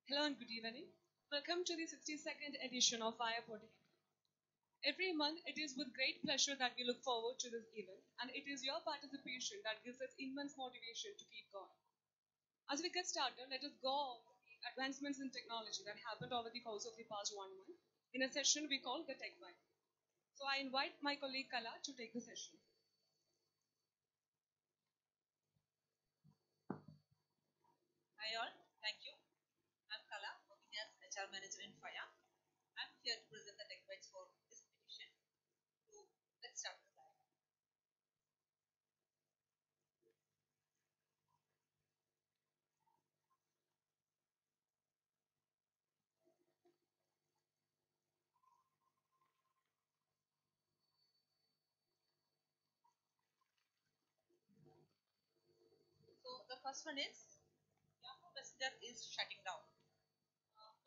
Hello and good evening. Welcome to the 62nd edition of FAYA podcast. Every month, it is with great pleasure that we look forward to this event, and it is your participation that gives us immense motivation to keep going. As we get started, let us go over the advancements in technology that happened over the course of the past 1 month in a session we call the Tech Vibe. So I invite my colleague Kala to take the session. Hi all, thank you. I'm Kala, working as HR Manager in FAYA. I'm here to present the tech bites for this edition. So let's start the slide. So the first one is Yahoo Messenger is shutting down.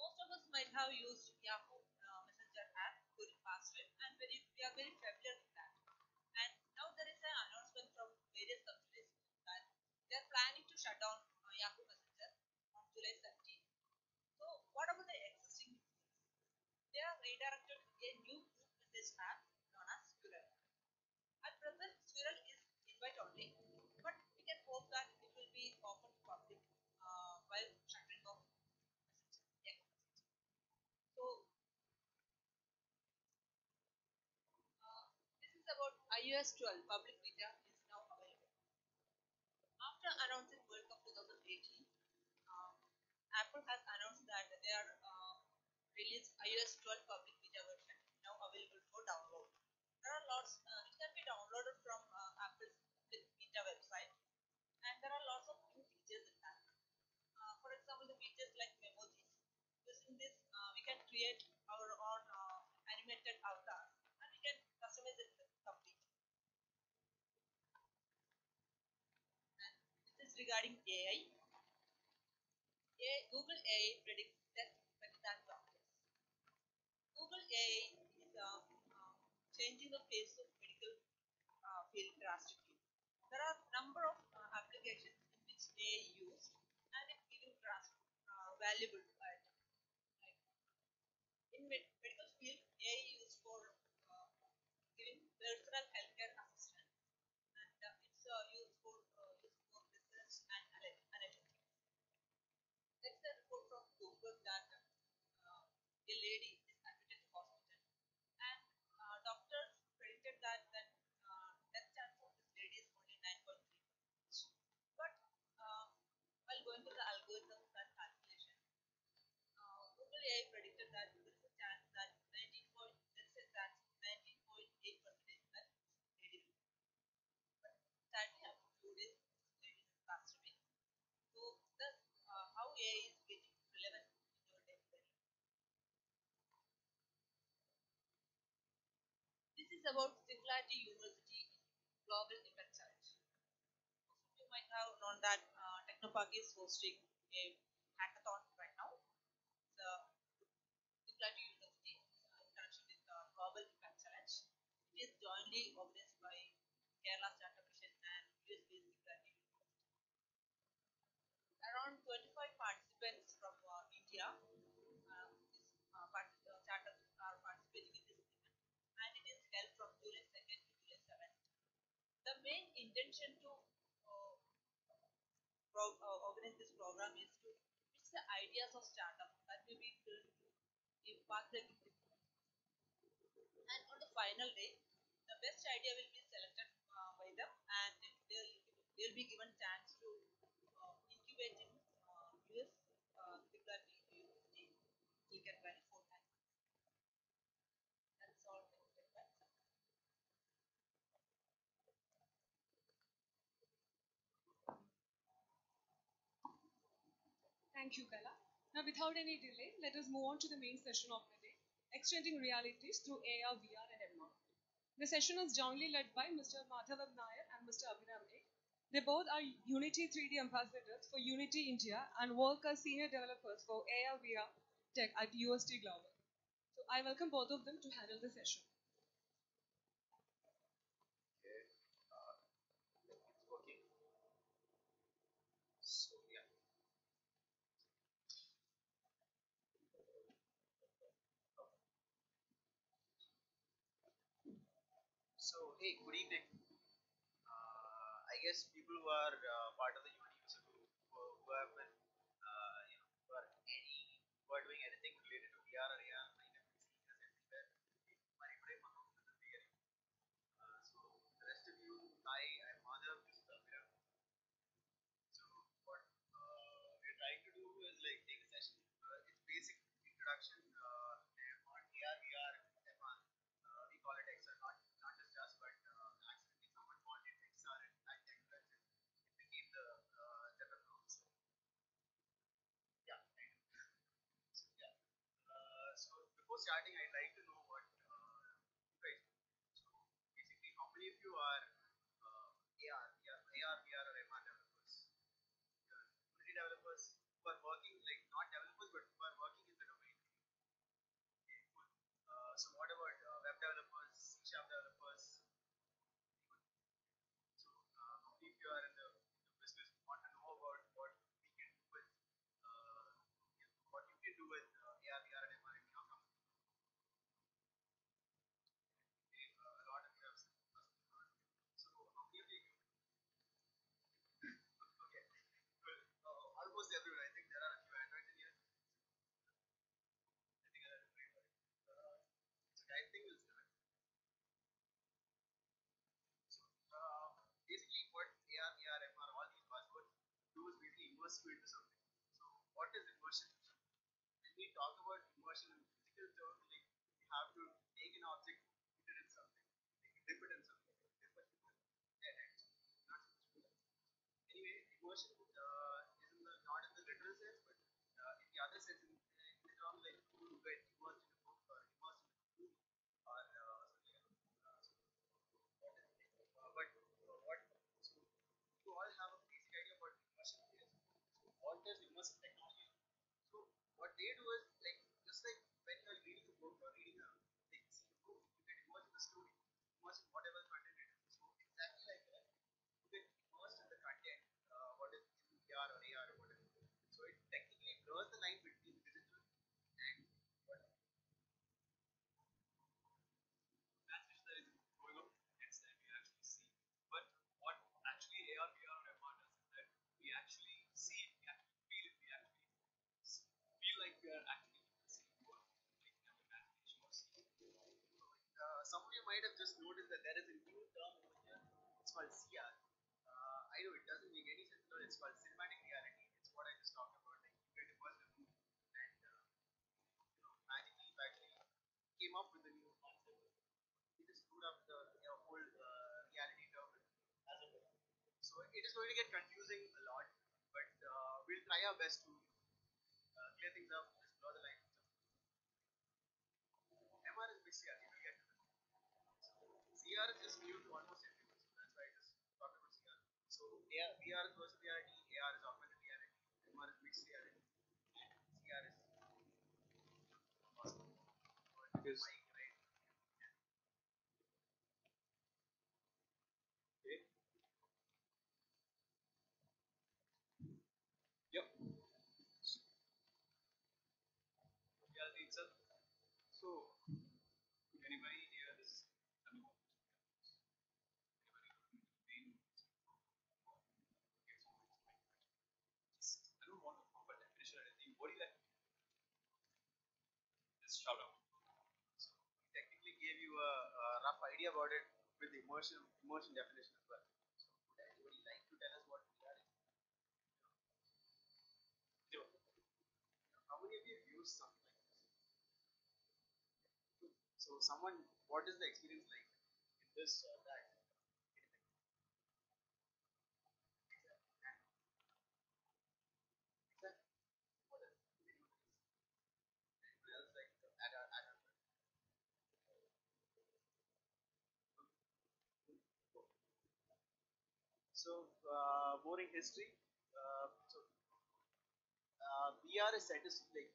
Most of us might have used Yahoo Messenger app during past trip, and we are very familiar with that. And now there is an announcement from various companies that they are planning to shut down Yahoo Messenger on July 17th. So what about the existing users? They are redirected to a new group message app known as Squirrel. At present, Squirrel is invite only, but we can hope that it will be open to public while shuttering off Messenger. So this is about iOS 12 public beta is now available. After announcing World Cup 2018, um, Apple has announced that they are released iOS 12 public beta version now available for download. There are lots. It can be downloaded from Apple's beta website, and there are lots of new features in that. For example, the features like emojis. Using this, we can create our own animated avatar, and we can customize it completely. And this is regarding AI. Google AI predicts death better than doctors. Google AI is changing the face of medical field drastically. There are a number of applications in which AI is used, and it's giving valuable to it. Like in medical field, AI is used for giving personal healthcare assistance, and it's used for research and analytics. That's a report from Google that a lady is admitted to hospital, and doctors predicted that death chance of this lady is only 9.3%. But while going through the algorithms and calculation, Google AI predicted that there is a chance that 19 point, there is a chance 19.8% that lady will die. But sadly, after 2 days, this lady has passed away. So thus, how AI is getting relevant in your daily life. This is about Singularity University Global Impact Challenge. Most of you might have known that Technopark is hosting a hackathon right now. The Singularity University in connection with the Global Impact Challenge. It is jointly organized by Kerala Startup Mission and US-based Singularity University. Around 25 participants from India, startups are participating in this event, and it is held from July 2nd to July 7th. The main intention to organize this program is to pitch the ideas of startup that may be built to impact the community. And on the final day, the best idea will be selected by them, and they'll be given chance to incubate in US Singularity University, Silicon Valley for 9 months. That's all. Thank you, Kala. Now, without any delay, let us move on to the main session of the day, Extending Realities through AR, VR, and MR. The session is jointly led by Mr. Madhav M Nair and Mr. Madhav M Nair. They both are Unity3D Ambassadors for Unity India and work as senior developers for AR, VR tech at UST Global. So I welcome both of them to handle the session. Okay, it's working. So yeah. So, hey, good evening. I guess people who are part of the Unity user group who have been, who are who are doing anything related to VR or AR might have been seeing us everywhere. My name is Madhav M Nair. So, the rest of you, hi, I'm Madhav. This is Amira. So, what we're trying to do is like take a session. It's basic introduction on AR, VR, MR. We call it XR, not just us, but accidentally someone called it XR at Techtop. It became the general norm. So, yeah, right. So, yeah. So before starting, I'd like to know what you guys do. So basically, how many of you are AR, VR, or MR developers? Unity developers who are working, like not developers, but who are working in the domain. Okay, cool. So what about web developers, C# developers? So how many of you are in the business want to know about what we can do with what you can do with AR, VR, and MR in your company? Okay, a lot of you have said. So how many of you? Okay, well, almost everyone. I think there are a few Androids in here. I think I'll try for it. So I think we'll start. So basically, what AR, VR, MR, all these buzzwords do is basically immerse you into something. So what is immersion? When we talk about immersion in physical terms, like we have to take an object, put it in something, like dip it in something, dip it in dead ends. Not supposed to do that. Anyway, immersion is not in the literal sense, but in the other sense, in the term like you get immersed in a book or immersed in a movie or something else. What is it? But what? So you all have a basic idea about immersion is. So what does immersive technology do? So what they do is like just like when you're reading a book or reading a like see a book, you get immersed in the story, immersed in whatever content it is. So exactly like that, you get immersed in the content, what is in VR or AR or whatever. So it technically blurs the line between digital and what transition that is going on heads that we actually see. But what actually AR, VR, or MR does is that we actually see it, we actually feel it, we actually feel like we are actually seeing the world, like in our imagination or seeing it. Some of you might have just noticed that there is a new term over here. It's called CR. I know it doesn't make any sense, but it's called cinematic reality. It's what I just talked about. Like you get immersed in a movie, and magically you actually came up with a new concept. We just screwed up the whole reality term as a whole. So it is going to get confusing a lot, but we'll try our best to clear things up, just blur the lines. MR is big CR. We will get to that. CR is just new to almost everyone, so that's why I just talked about CR. So yeah, VR is virtual reality, AR is augmented reality, MR is mixed reality, and CR is awesome. Because mic, right? Okay. Yep. Reality itself. So anybody here is I mean, anybody looking to gain just I don't want to put a definition or anything. What do you like? Just shout out. So we technically gave you a rough idea about it with the immersion definition as well. So would anybody like to tell us what VR is? Zero. How many of you have used something like this? So someone, what is the experience like in this or that? Exactly. What else? Anyone else like add on? So more in history. So VR is said to like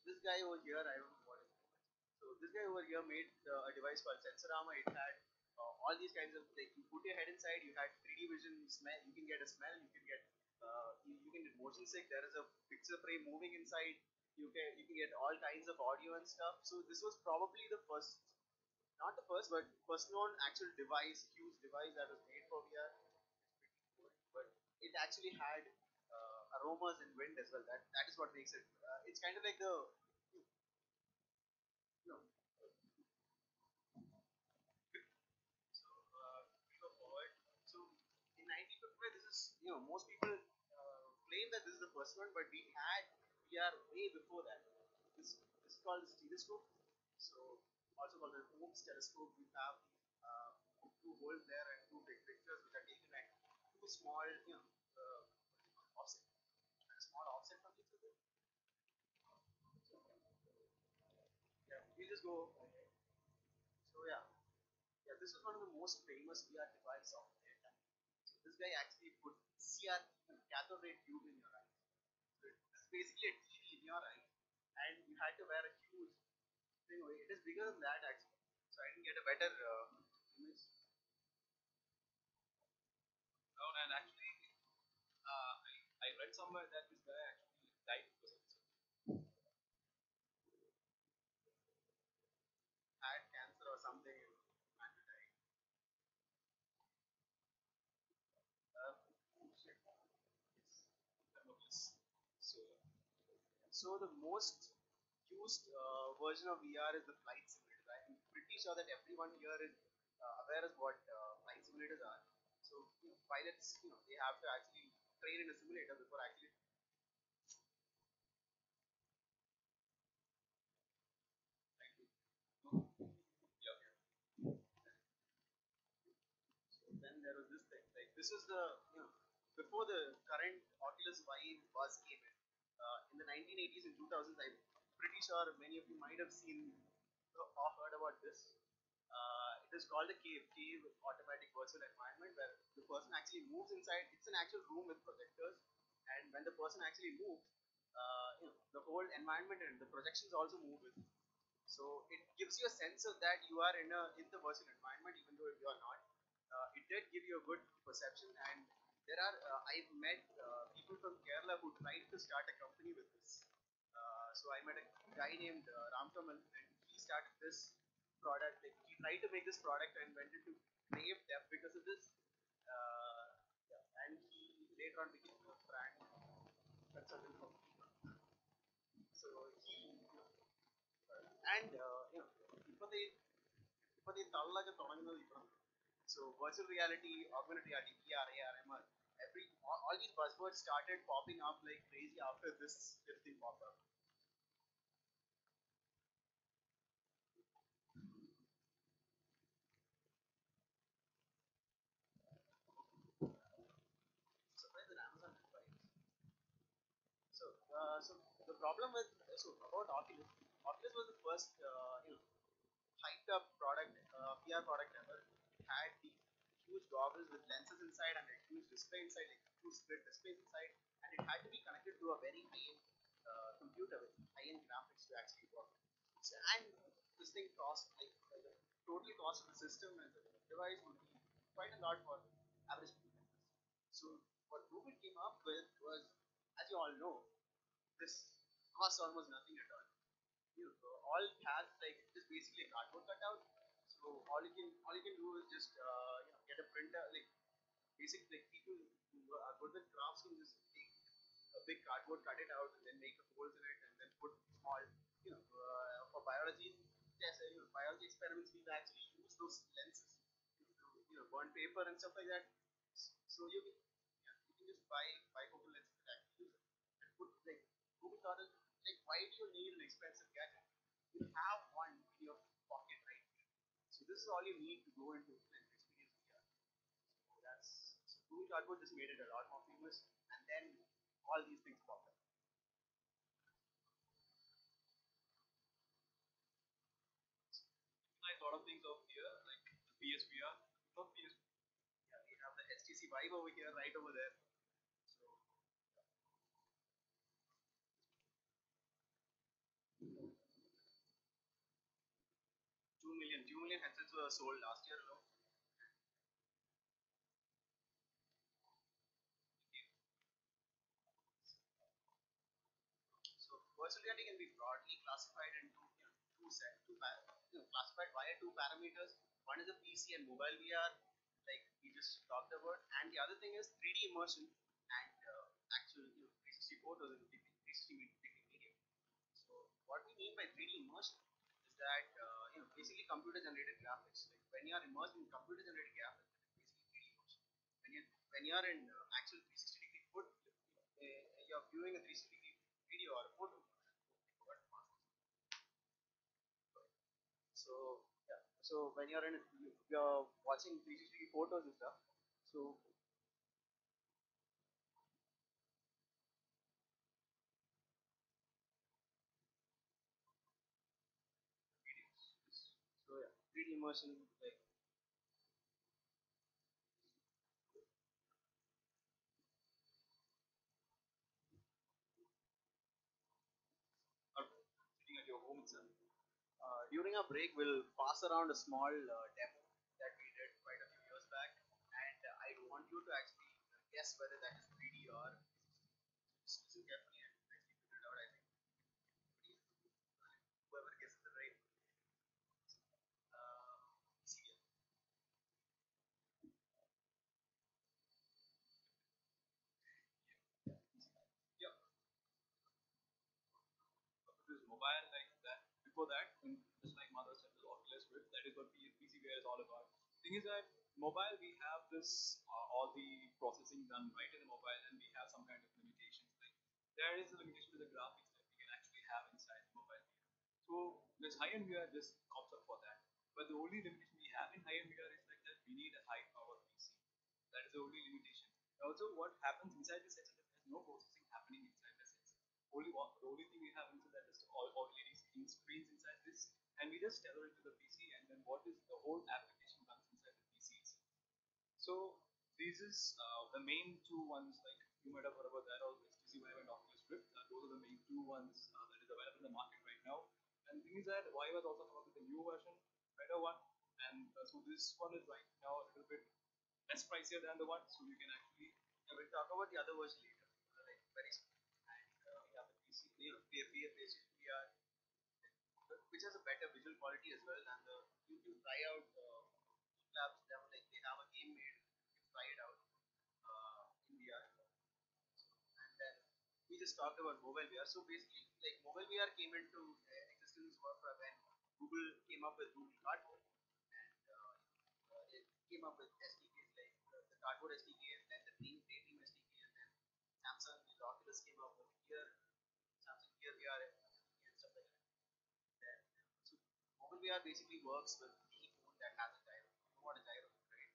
this guy over here. I don't know what is. So this guy over here made a device called Sensorama. It had all these kinds of like you put your head inside. You had 3D vision, smell. You can get a smell. You can get you can get motion sick. There is a pixel frame moving inside. You can get all kinds of audio and stuff. So this was probably the first not the first, but first known actual device, huge device that was made for VR. But it actually had aromas and wind as well. That is what makes it. It's kind of like the you know. So we go forward. So in 1955, this is most people claim that this is the first one, but we are way before that. This is called the telescope. So also called the Holmes telescope. We have two holes there and two big pictures which are taken at two small offset, a small offset from each other. So yeah, we just go. So yeah, this is one of the most famous VR devices of their time. So this guy actually put CRT, cathode ray tube in your eyes. So it's basically a TV in your eyes, and you had to wear a huge thing. It is bigger than that actually. So I didn't get a better image. No, and actually, I read somewhere that this guy actually died because of this. Had cancer or something, and died. Shit. Yes. So, So the most used version of VR is the flight simulators. I'm pretty sure that everyone here is aware of what flight simulators are. So pilots, they have to actually train in a simulator before actually. yeah. So then there was this thing. Like this is the before the current Oculus Vive buzz came in the 1980s and 2000s. I'm pretty sure many of you might have seen or heard about this. It is called a cave automatic virtual environment where the person actually moves inside. It's an actual room with projectors, and when the person actually moves, the whole environment and the projections also move with. So it gives you a sense of that you are in the virtual environment, even though you are not. It did give you a good perception, and there are I've met people from Kerala who tried to start a company with this. So I met a guy named Ram Kamal, and he started this product. Like, he tried to make this product and went into grave debt because of this. Yeah, and he later on became a brand consultant for people. So he and ഇപ്പത്തെ തള്ളൊക്കെ തുടങ്ങുന്നത് ഇവിടെ. So virtual reality, augmented reality, VR, AR, MR, all these buzzwords started popping up like crazy after this thing popped up. So where's the Amazon device? So the problem with about Oculus, Oculus was the first hyped up product, VR product ever. It had these huge goggles with lenses inside and a huge display inside, like two split displays inside, and it had to be connected to a very high-end computer with high-end graphics to actually work. So, and this thing cost like the total cost of the system and the device would be quite a lot for average people. So what Google came up with was, as you all know, this costs almost nothing at all. All it has like just basically a cardboard cutout. So all you can do is just get a printer. Like basically, like people who are good with crafts can just take a big cardboard, cut it out, and then make the holes in it, and then put small for biology tests, biology experiments. We actually use those lenses to burn paper and stuff like that. So you can just buy Google lenses that actually use it and put like Google thought like why do you need an expensive gadget? You have one in your pocket right here. So this is all you need to go into and experience VR. So so Google Cardboard just made it a lot more famous, and then all these things popped up. Like a lot of things of here, like PSVR, not PS. Yeah, we have the HTC Vive over here, right over there. So 2 million headsets were sold last year alone. So virtual reality can be broadly classified into classified via two parameters. One is the PC and mobile VR, like we just talked about, and the other thing is 3D immersion and actual 360 photos and 360 medium. So what we mean by 3D immersion is that basically computer generated graphics. Like when you are immersed in computer generated graphics, it's basically 3D immersion. When you are in actual 360 degree you're viewing a 360 degree video or a photo. So yeah, so when you're watching 360 photos and stuff, so videos. So yeah, 3D immersion like Or sitting at your home itself. during a break, we'll pass around a small demo that we did quite a few years back, and I want you to actually guess whether that is 3D or just listen carefully and actually figure it out. I think whoever guesses the right, see it. Yeah, because mobile like that. Before that, just like Mother said, the Oculus Rift, that is what PCVR is all about. Thing is that mobile we have this all the processing done right in the mobile, and we have some kind of limitations. Like there is a limitation to the graphics that we can actually have inside the mobile. So this high-end VR just comes up for that. But the only limitation we have in high-end VR is like that we need a high power PC. That is the only limitation. Also, what happens inside the sensor is there's no processing happening inside the sensor. The only thing we have inside that is all LED screens inside this, and we just tether it to the PC, and then what is the whole application runs inside the PC itself. So this is the main two ones. Like you might have heard about that, also HTC Vive and Oculus Rift. Those are the main two ones that is available in the market right now. And the thing is that Vive has also come up with a new version, better one. And so this one is right now a little bit less pricier than the one, so you can actually We'll talk about the other version later, like very soon. And we have the PC, PlayStation VR, which has a better visual quality as well. And you can try out labs demo, like they have a game made, you can try it out in VR. And then we just talked about mobile VR. So basically, like mobile VR came into existence when Google came up with Google Cardboard, and they came up with SDKs like the Cardboard SDK, and then the Daydream SDK, and then Samsung, the Oculus came up with Samsung Gear VR SDK and stuff like that. Then, so mobile VR basically works with any phone that has a gyro. You know what a gyro is, right?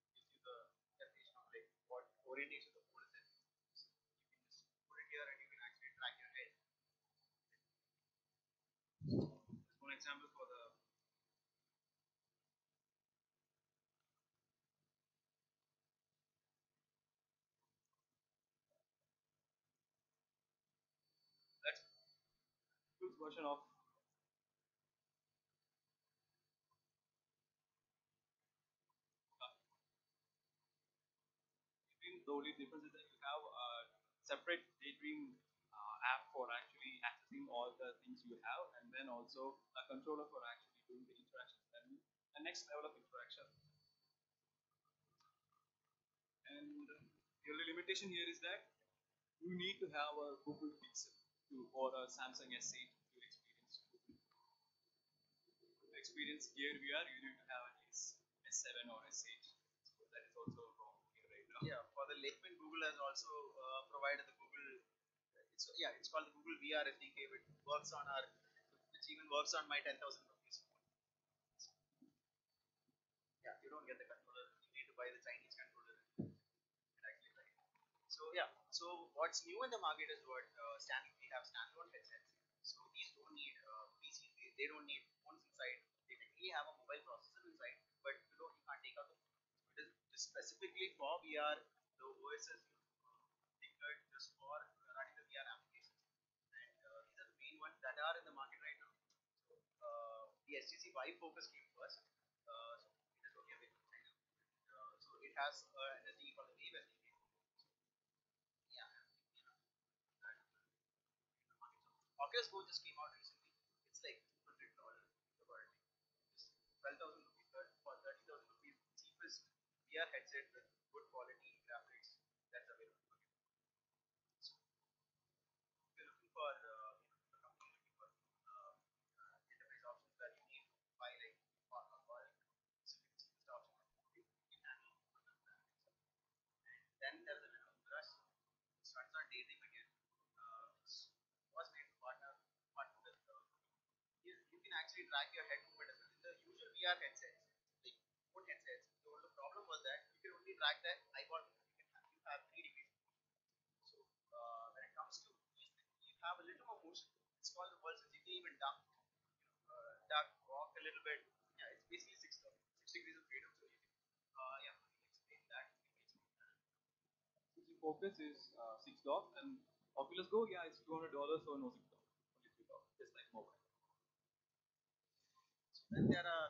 Gives you the definition of like what orientation the phone is in. So you can just put it here and you can actually track your head. just one example for the that's good version of Daydream. The only difference is that you have a separate Daydream app for actually accessing all the things you have, and then also a controller for actually doing the interactions. And the next level of interaction. And the only limitation here is that you need to have a Google Pixel or a Samsung S8 to experience Gear VR. You need to have at least S7 or S8. So that is also wrong here right now. Yeah, for the layman, Google has also provided the Google. It's called the Google VR SDK, which even works on my 10,000 rupees phone. Yeah, you don't get the controller. You need to buy the Chinese controller and actually try it. So yeah, so what's new in the market is what we have standalone headsets. So these don't need PCs. They don't need phones inside. They technically have a mobile processor inside, but you can't take out the phone. So it is just specifically for VR. The OS is tailored just for running the VR applications, and these are the main ones that are in the market right now. So the HTC Vive Focus came first. So it is only available right now. So it has an SDK called the Wave SDK. Yeah, Oculus Go just came out recently. It's like $200. 12,000 rupees, for 30,000 rupees, cheapest VR headset with good quality graphics that's available. So if you're looking for, a company looking for enterprise options where you need to buy like bulk, so it's the cheapest option you can handle. And then there's a little brush, starts on Daydream again. Was made to partner with you can actually track your head movement as well. In the usual VR headsets, like phone headsets, the problem was that you can only track the eyeball movement. You have 3 degrees. So when it comes to you have a little more motion. It's called the pulses. You can even duck, walk a little bit. Yeah, it's basically 6 degrees of freedom. So you can, yeah, you can explain that. The focus is 6 dot, and Oculus Go, yeah, it's $200, so no 6 dot, only 3 dot, just like mobile. So then there are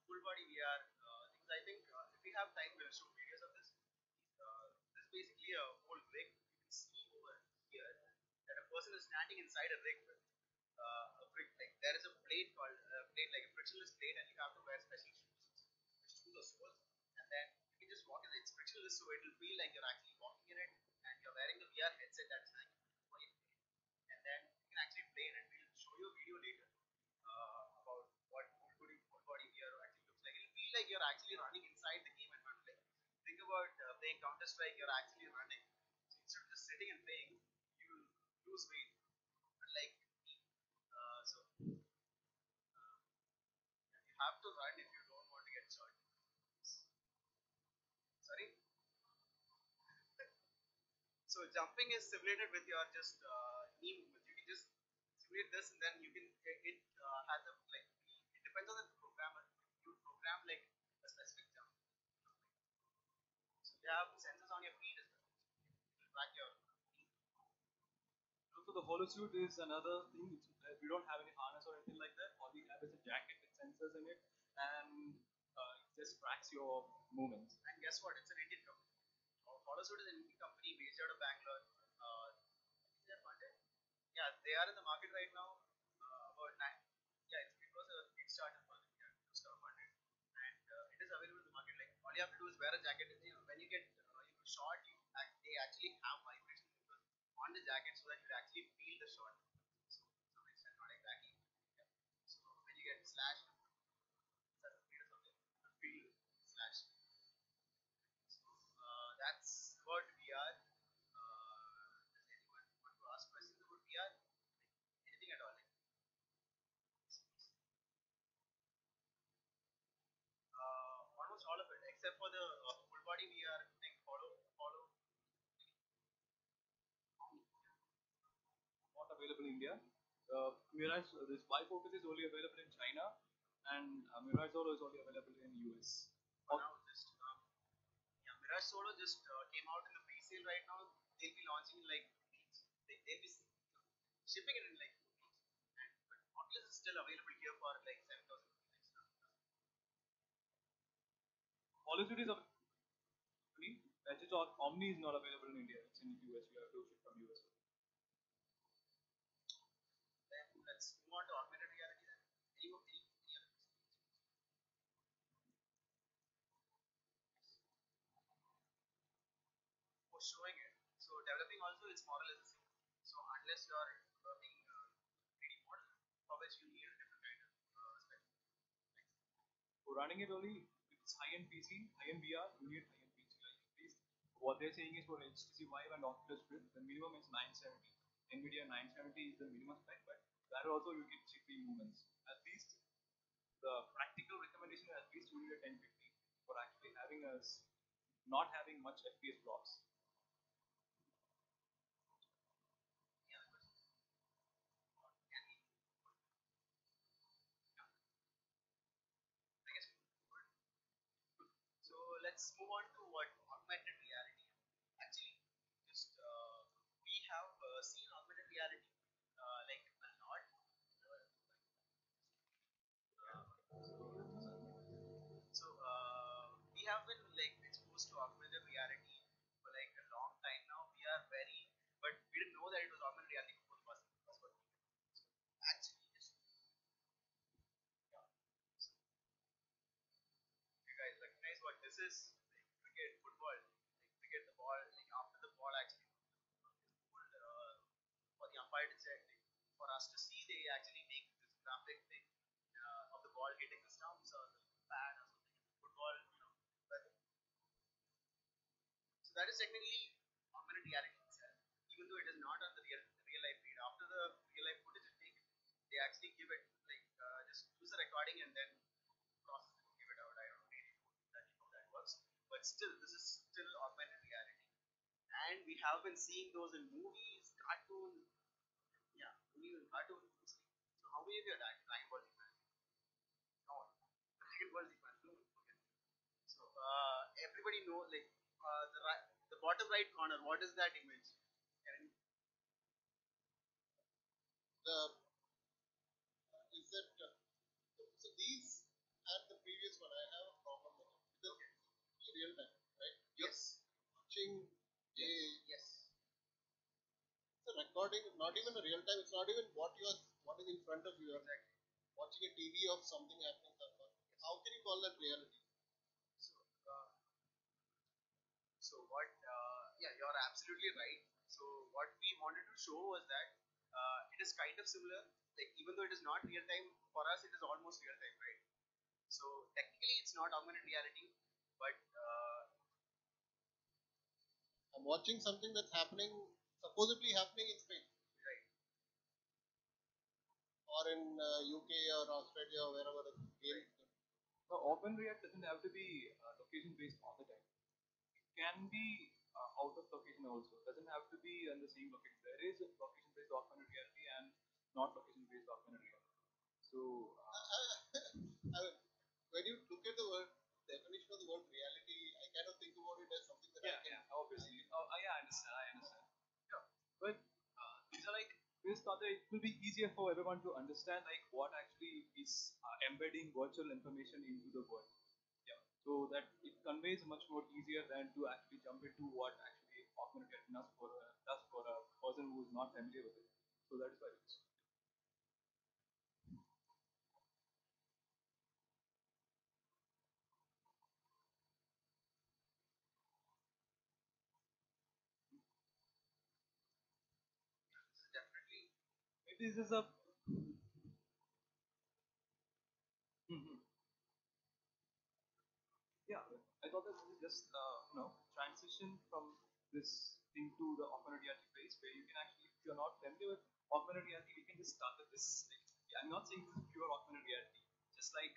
full body VR things. I think if we have time, we'll show videos of this. This is basically a whole rig. You can see over here that a person is standing inside a rig with a brick. Like there is a plate called plate, like a frictionless plate, and you have to wear special shoes, which shoes or soles, and then you can just walk in it. It's frictionless, so it will feel like you're actually walking in it, and you're wearing the VR headset that is hanging over your head, and then you can actually play in it. We'll show you a video later about what full body VR actually looks like. It'll feel like you're actually running inside the game environment. Like think about playing Counter Strike, you're actually running. So instead of just sitting and playing, you lose weight. Unlike me, so you have to run if you don't want to get shot. Sorry. So jumping is simulated with your just knee movement. You can just simulate this, and then you can it has a like it depends on the programmer. You program like a specific jump. So you have sensors on your feet as well. It will track your knee. Also, the holosuit is another thing. We don't have any harness or anything like that. All we have is a jacket with sensors in it, and it just tracks your movements. And guess what? It's an Indian company. Holosuit is an Indian company based out of Bangalore. They're funded. Yeah, they are in the market right now. About nine. Yeah, it was a Kickstarter project. Yeah, it was funded, and it is available in the market. Like all you have to do is wear a jacket. You know, when you get shot, they actually have vibration on the jacket so that you actually feel the shot. So to some extent, not exactly. Yeah. So when you get slashed, that's a or something. You feel slashed. So that's what we are. Does anyone want to ask questions about VR? Anything at all? Like, almost all of it, except for the full body VR thing. Follow. Not available in India. Mirage, this Y-Focus is only available in China, and Mirage Solo is only available in US. For now, just yeah, Mirage Solo just came out in the pre-sale right now. They'll be launching in like weeks. They'll be shipping it in like 2 weeks. And but Oculus is still available here for like 7,000 rupees extra. Holosuit is available. Omni is not available in India. It's in US. You have to ship from US. Then let's move on to augmented reality. Then any other for showing it. So developing also is more or less the same. So unless you are working 3D model, for which you need a different kind of spec. For running it only, it's high-end PC, high-end VR, you need high-end PC. Like at least what they're saying is for HTC Vive and Oculus Rift, the minimum is 970. NVIDIA 970 is the minimum spec, but that also you get GPU movements. At least the practical recommendation is at least you need a 1050 for actually having us not having much FPS drops. Any other questions? Or can we? Yeah, I guess we move forward. So let's move on to what augmented reality. Actually, just we have seen augmented reality like a lot. So we have been like exposed to augmented reality for like a long time now. We are very, but we didn't know that it was augmented reality before the first one. So actually, just yeah. sports is like cricket, football, like cricket, the ball, like after the ball actually pulled, for the umpire to check, like, for us to see, they actually make this graphic thing of the ball hitting the stumps or the pad or something. Football, but so that is technically augmented reality itself, even though it is not on the real life feed. After the real life footage is taken, they actually give it like just use the recording and then process it and give it out. I don't really know exactly how that works, but still, this is still augmented reality, and we have been seeing those in movies, cartoons, yeah, movies and cartoons mostly. So how many of you are Dragon Ball Z fans? Come on, Dragon Ball Z fans. No? Okay. So everybody knows like the bottom right corner. What is that image? Can The is that so these and the previous one I have a problem with it because it's real time, right? Yes. Watching a Yes. it's a recording, not even a real time. It's not even what is in front of you. You're Exactly. watching a TV of something happening somewhere. How can you call that reality? So, so what? Yeah, you're absolutely right. So what we wanted to show was that it is kind of similar. Like even though it is not real time for us, it is almost real time, right? So technically, it's not augmented reality, but I'm watching something that's happening, supposedly happening in space, right. or in UK or Australia or wherever the game. So OpenReact doesn't have to be location based all the time. It can be out of location also. It doesn't have to be in the same location. There is a location based augmented reality and not location based augmented reality. So I mean, when you look at the word definition of the word reality, I kind of think about it as something that I can. obviously. Yeah, I understand. I understand. Yeah, but these are like this thought that it will be easier for everyone to understand like what actually is embedding virtual information into the world. Yeah, so that it conveys much more easier than to actually jump into what actually augmented reality does for a person who is not familiar with it. So that is why it's. This is definitely Maybe this is a. Mhm. Yeah, I thought that this is just transition from this into the augmented reality phase where you can actually, if you're not familiar with augmented reality, we can just start with this. Like, yeah, I'm not saying this is pure augmented reality. Just like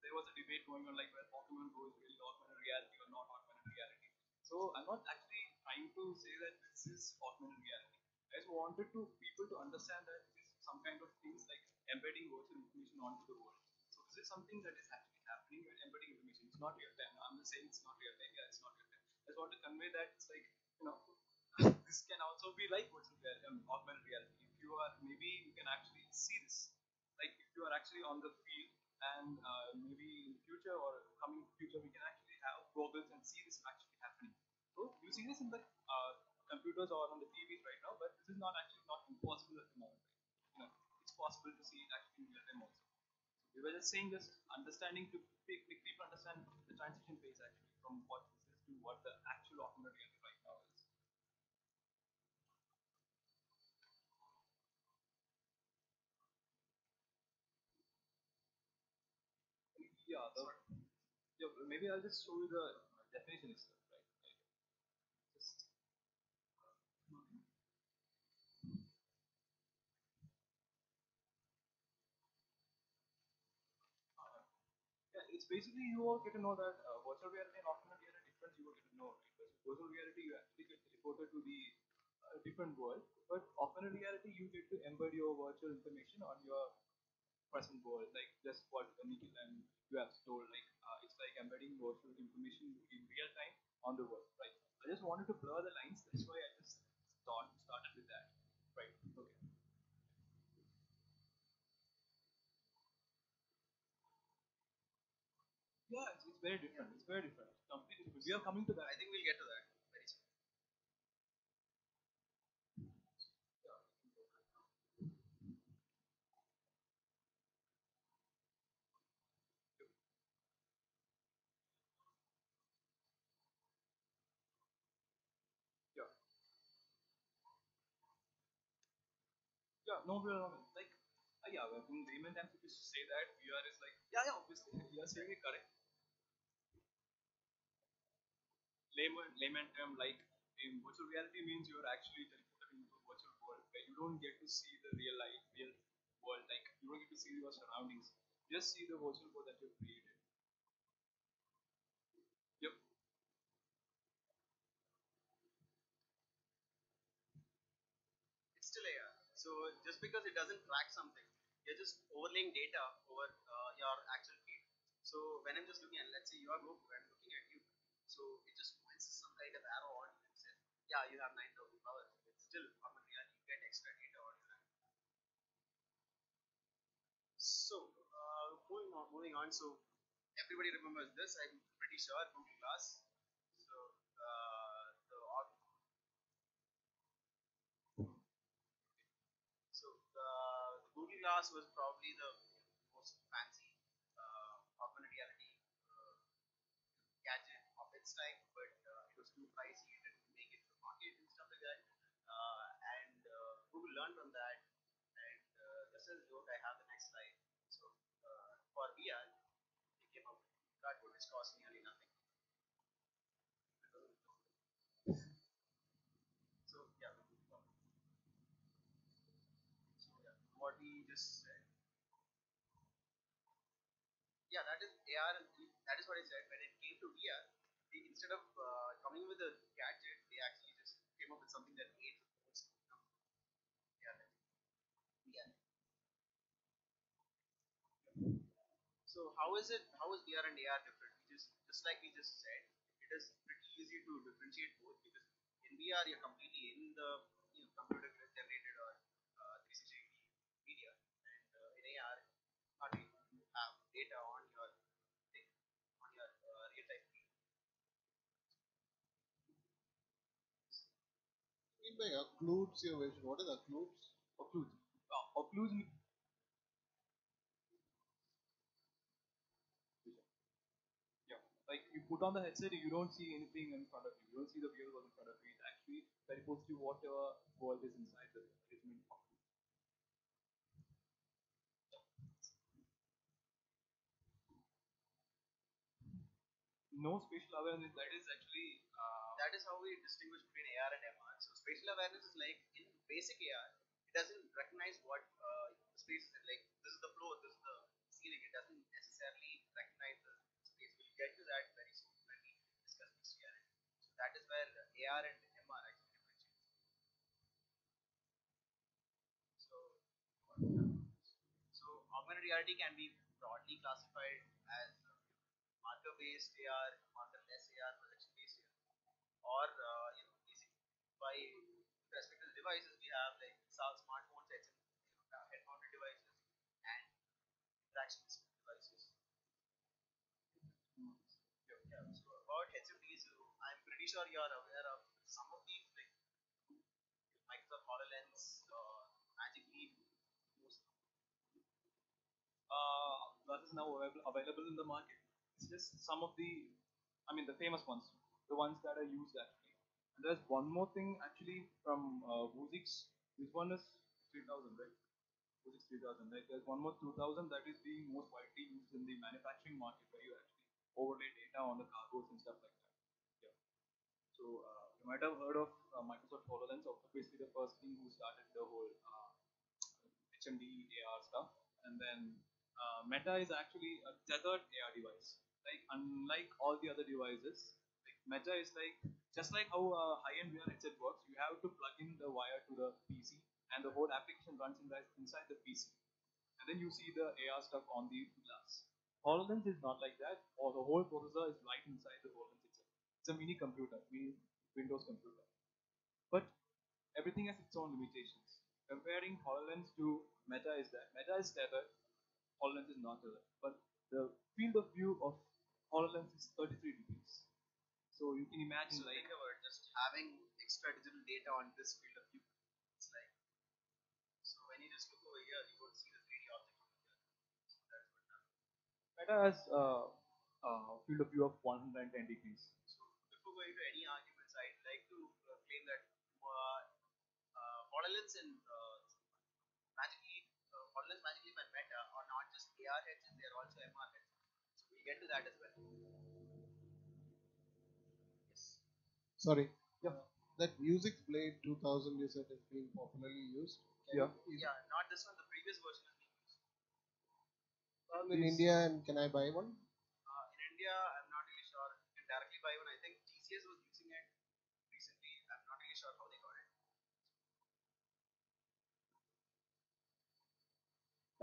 there was a debate going on like whether Pokemon Go is really augmented reality or not augmented reality. So I'm not actually trying to say that this is augmented reality. I just wanted to people to understand that this is some kind of things like embedding virtual information onto the world. So this is something that is actually happening when embedding information. It's not real time. I'm just saying it's not real time. Yeah, it's not real time. I just want to convey that it's like you know this can also be like virtual reality, augmented reality. If you are maybe you can actually see this. Like if you are actually on the field and maybe in the future or coming future we can actually have goggles and see this actually happening. So you see this in the computers or on the TVs right now, but this is not actually not impossible at the moment. You know, it's possible to see it actually in real time also. We were just saying this understanding to make people understand the transition phase actually from what this is to what the actual augmented reality right now is. Yeah, yeah, maybe I'll just show you the definition itself, right? Just yeah, it's basically you all get to know that virtual reality and augmented reality difference. You will get to know, right? Because virtual reality you actually get teleported to the different world, but augmented reality you get to embed your virtual information on your present world, like just what Nikhil and you have told, like it's like embedding virtual information in real time on the world, right? I just wanted to blur the lines, that's why I just started with that, right? Okay. Yeah, it's very different. It's very different. Completely different. We are coming to that. I think we'll get to that very soon. no problem. Like, yeah, well, in layman terms, if you say that VR is like, yeah, obviously, you are saying it correct. Layman term, like, in virtual reality means you're actually teleported into a virtual world where you don't get to see the real life, real world. Like, you don't get to see your surroundings. You just see the virtual world that you've created. Yep. It's still AR. So just because it doesn't track something, you're just overlaying data over your actual feed. So when I'm just looking at, let's say you are Goku and I'm looking at you, so it just points some kind of arrow on you and says, yeah, you have 9,000 powers. It's still common reality. You get extra data on your hand. So moving on. So everybody remembers this. I'm pretty sure Google Glass. So the the Google Glass was probably the most fancy augmented reality gadget of its time, but it was too pricey. It didn't make it to the market and stuff like that. And Google learned from that. And just as a joke, I have the next slide. So for VR, they came up with cardboard, which cost nearly nothing. So yeah, what we just said. Yeah, that is AR. That is what I said. When it came to VR, they, instead of coming with a gadget, they actually just came up with something that made most VR. VR. So how is it? How is VR and AR different? Just like we just said, it is pretty easy to differentiate both because in VR you're completely in the computer generated or 360 media, and in AR not really. You have data on your thing, on your real time feed. mean by occludes your vision? What is occludes? Occludes. Occludes mean, yeah, like you put on the headset, you don't see anything in front of you. You don't see the real world in front of you. It actually teleports to whatever world is inside the it means no spatial awareness. That is actually That is how we distinguish between AR and MR. So spatial awareness is like in basic AR, it doesn't recognize what space is. Like this is the floor, this is the ceiling. It doesn't necessarily recognize the space. We'll get to that very soon when we discuss mixed reality. So that is where AR and MR actually differentiate. So so augmented reality can be broadly classified as marker-based AR, marker-less AR, projection-based AR, or basic by respect to the devices we have like smartphones, head-mounted devices, and interaction devices. Yeah. So about HMDs, I'm pretty sure you are aware of some of these like Microsoft HoloLens, Magic Leap, most. that is now available in the market. It's just some of the, I mean, the famous ones, the ones that are used actually. And there's one more thing actually from Vuzix. This one is 3000, right? Vuzix 3000. Like there's one more 2000 that is being most widely used in the manufacturing market where you actually overlay data on the cargoes and stuff like that. Yeah. So you might have heard of Microsoft HoloLens, obviously the first thing who started the whole HMD AR stuff. And then Meta is actually a tethered AR device. Like unlike all the other devices, like Meta is like just like how a high-end VR headset works. You have to plug in the wire to the PC, and the whole application runs inside the PC. And then you see the AR stuff on the glass. HoloLens is not like that, or the whole processor is right inside the HoloLens itself. It's a mini computer, mini Windows computer. But everything has its own limitations. Comparing HoloLens to Meta is that Meta is tethered, HoloLens is not tethered. But the field of view of HoloLens is 33 degrees. So you can imagine So like think about just having extra digital data on this field of view. It's like so when you just look over here, you won't see the 3D object over here. So that's what happens. Meta has a field of view of 110 degrees. So before going to any arguments, I'd like to claim that HoloLens and magically, HoloLens magically by Meta are not just AR headsets, they are also MR headsets. So we'll get to that as well. Yes. Sorry. Yeah. That Music Blade 2000 you said has been popularly used. Yeah. Yeah, not this one, the previous version is being used. In India, and can I buy one? In India, I'm not really sure. You can directly buy one. I think TCS was using it recently. I'm not really sure how they got it.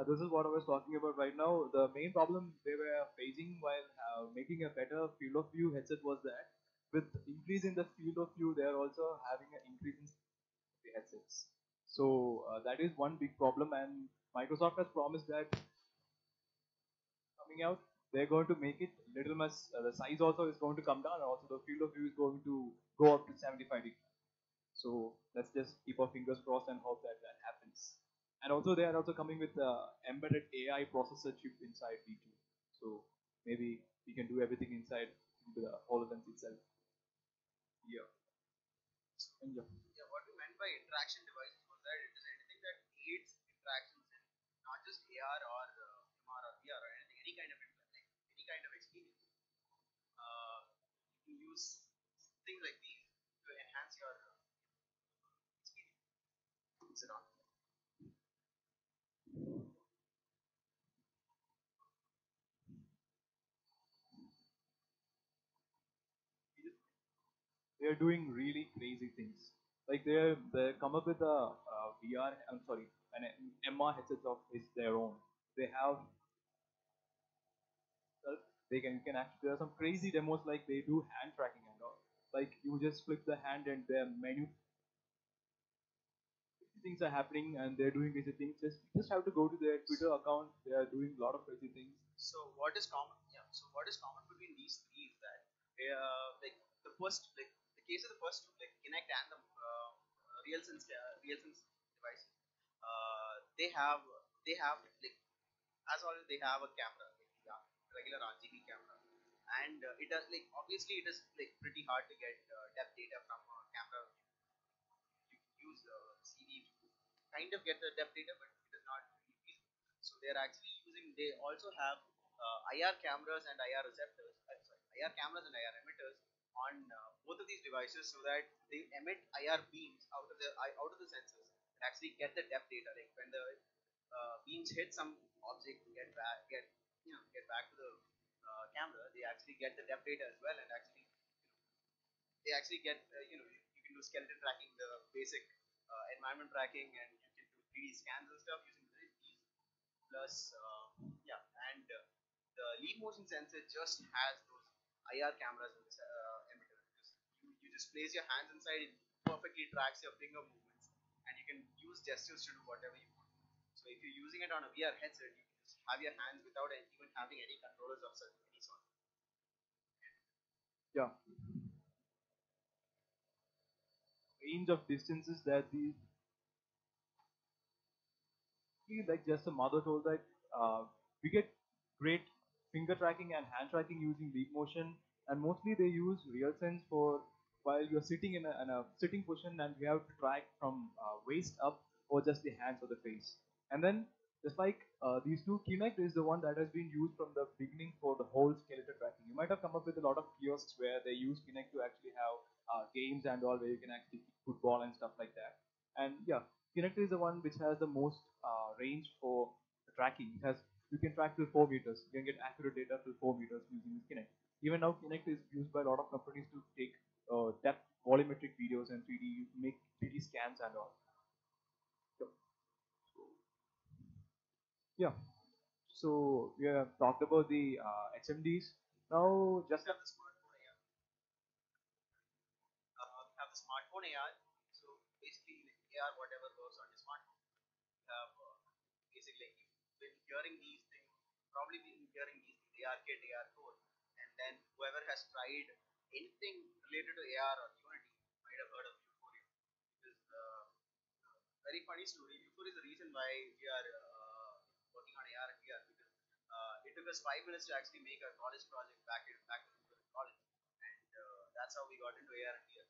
This is what I was talking about right now. The main problem they were facing while making a better field of view headset was that with increase in the field of view, they are also having an increase in the headsets. So that is one big problem, and Microsoft has promised that coming out, they're going to make it little much. The size also is going to come down, and also the field of view is going to go up to 75 degrees. So let's just keep our fingers crossed and hope that that happens. And also they are also coming with the embedded AI processor chip inside V2. So maybe we can do everything inside into the HoloLens itself. Yeah. And yeah. Yeah, what we meant by interaction devices was that it is anything that aids interactions in not just AR or MR or VR or anything, any kind of any kind of experience. You can use things like these to enhance your experience. Is it on? They are doing really crazy things. Like they come up with a VR. I'm sorry, an MR headset of is their own. They have they can actually there are some crazy demos like they do hand tracking and all. Like you just flip the hand and their menu things are happening and they're doing crazy things. Just have to go to their Twitter account. They are doing a lot of crazy things. So what is common? Yeah. So what is common between these three is that like the first, like the case of the first two, like Kinect and the RealSense devices, they have like as always they have a camera, like, yeah, regular RGB camera, and it does like obviously it is like pretty hard to get depth data from a camera. You can use CD to kind of get the depth data, but it is not really feasible. So they're actually using. They also have IR cameras and IR receptors. Sorry, IR cameras and IR emitters on both of these devices, so that they emit IR beams out of the sensors and actually get the depth data. Like when the beams hit some object, get back to the camera, they actually get the depth data as well, and actually they actually get you can do skeleton tracking, the basic environment tracking, and you can do 3D scans and stuff using these. Plus, yeah, and the lead motion sensor just has those IR cameras in this emitter. You just place your hands inside, it perfectly tracks your finger movements, and you can use gestures to do whatever you want. So if you're using it on a VR headset, you can just have your hands without even having any controllers of any sort. Yeah, range of distances that these like just a mother told that we get great finger tracking and hand tracking using leap motion, and mostly they use RealSense for while you're sitting in a sitting position and you have to track from waist up or just the hands or the face. And then just like these two, Kinect is the one that has been used from the beginning for the whole skeleton tracking. You might have come up with a lot of kiosks where they use Kinect to actually have games and all where you can actually kick football and stuff like that. And yeah, Kinect is the one which has the most range for tracking. It has you can track till 4 meters. You can get accurate data till 4 meters using Kinect. Even now, Kinect is used by a lot of companies to take depth volumetric videos and 3D make 3D scans and all. So, yeah. So we have talked about the HMDs. Now, just Have the smartphone AR. Have the smartphone AR. So basically, like AR, whatever works on your smartphone. Have basically you've been hearing these things, probably been hearing these things, AR kit, AR code, and then whoever has tried anything related to AR or Unity might have heard of Euphoria. It is very funny story. Euphoria is the reason why we are working on AR and VR, because it took us 5 minutes to actually make a college project back when we were in college, and that's how we got into AR and VR.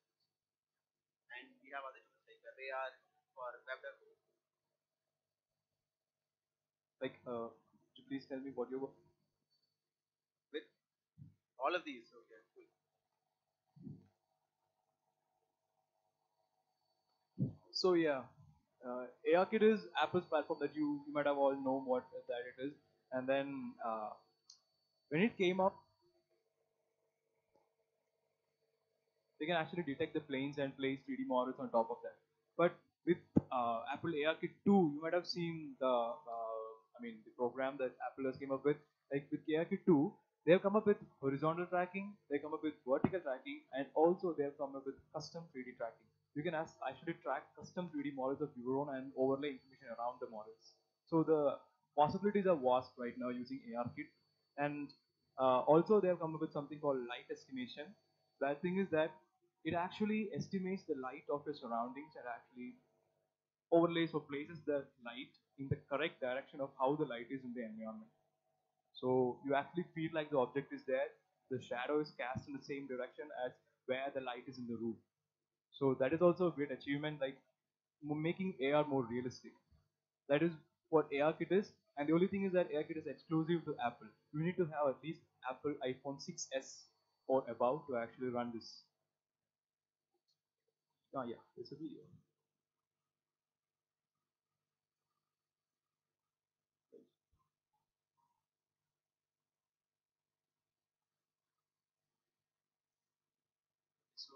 And we have other tools like WebAR for web development. Like, could you please tell me what you were? With all of these, okay, cool. So yeah, ARKit is Apple's platform that you might have all known what that it is, and then when it came up, they can actually detect the planes and place 3D models on top of that. But with Apple ARKit 2, you might have seen the program that Apple has came up with. Like with ARKit 2, they have come up with horizontal tracking, they come up with vertical tracking, and also they have come up with custom 3D tracking. You can actually track custom 3D models of your own and overlay information around the models. So the possibilities are vast right now using ARKit, and also they have come up with something called light estimation. The thing is that it actually estimates the light of your surroundings and actually overlays or places the light in the correct direction of how the light is in the environment. So you actually feel like the object is there, the shadow is cast in the same direction as where the light is in the room. So that is also a great achievement, like making AR more realistic. That is what ARKit is, and the only thing is that ARKit is exclusive to Apple. You need to have at least Apple iPhone 6s or above to actually run this. Oh yeah, it's a video. So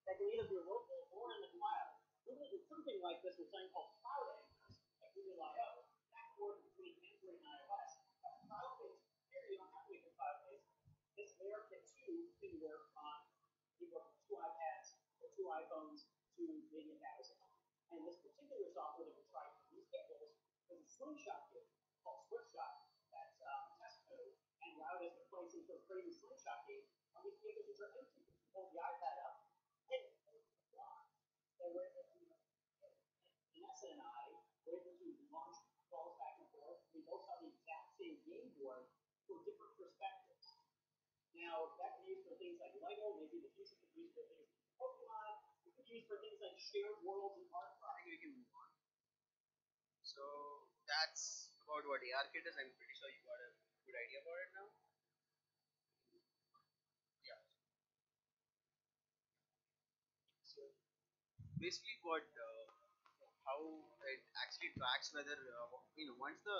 that can either be local or in the cloud. Google did something like this with something called cloud anchors at Google I/O. That can work between Android and iOS. That's cloud-based. Here you don't have to make it cloud-based. This AirKit 2 can work on two iPads or two iPhones to maybe a thousand. And this particular software that we're trying for these tables is a slingshot kit called SwiftShot. That's test code and allowed us to play some sort of crazy slingshot game on these tables which are empty. You hold the iPad up, and Vanessa and I were able to launch calls back and forth. We both saw the exact same game board from different perspectives. Now, that can be used for things like Lego, maybe the future could be used for things like Pokemon, it could be used for things like shared worlds and art I think we can move on. So that's about what ARKit is. I'm pretty sure you got a good idea about it now. Yeah. So basically, what how it actually tracks whether once the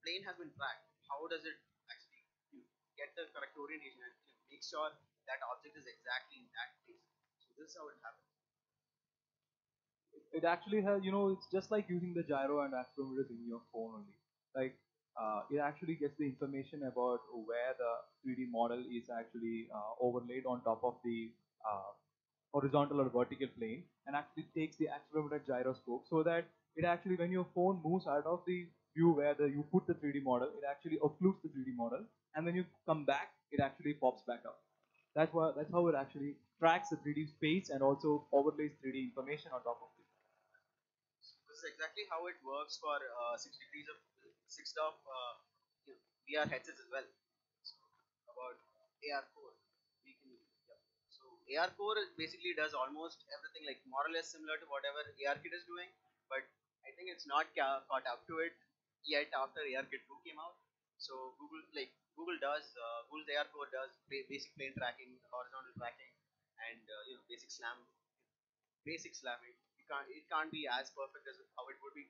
plane has been tracked, how does it actually get the correct orientation and make sure that object is exactly in that place. So this is how it happens. It actually has, it's just like using the gyro and accelerometers in your phone only. Like, it actually gets the information about where the 3D model is actually overlaid on top of the horizontal or vertical plane, and actually takes the accelerometer gyroscope so that it actually, when your phone moves out of the view where you put the 3D model, it actually occludes the 3D model, and when you come back, it actually pops back up. That's how it actually tracks the 3D space and also overlays 3D information on top of it. This is exactly how it works for 6 degrees of 6 of VR headsets as well. So about AR core, we can. Yeah. So AR core basically does almost everything, like more or less similar to whatever ARKit is doing, but I think it's not caught up to it yet after ARKit 2 came out. So Google's AR core does basic plane tracking, horizontal tracking, and basic slamming. It can't be as perfect as how it would be.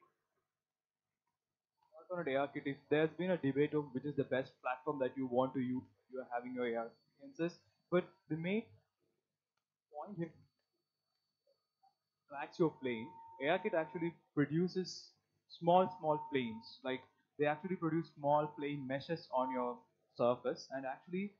Not on an AR kit, if there's been a debate of which is the best platform that you want to use, you are having your AR experiences, but the main point here tracks your plane. ARKit actually produces small planes. Like they actually produce small plane meshes on your surface, and actually,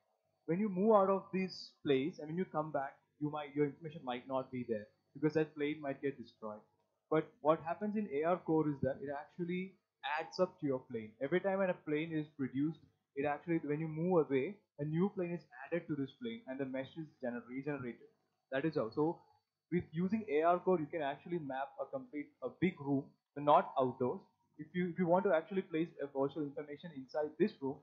when you move out of this place and when you come back, your information might not be there because that plane might get destroyed. But what happens in AR core is that it actually adds up to your plane. Every time when a plane is produced, it actually, when you move away, a new plane is added to this plane and the mesh is regenerated. That is how. So with using AR core, you can actually map a big room, but not outdoors. If you want to actually place a virtual information inside this room,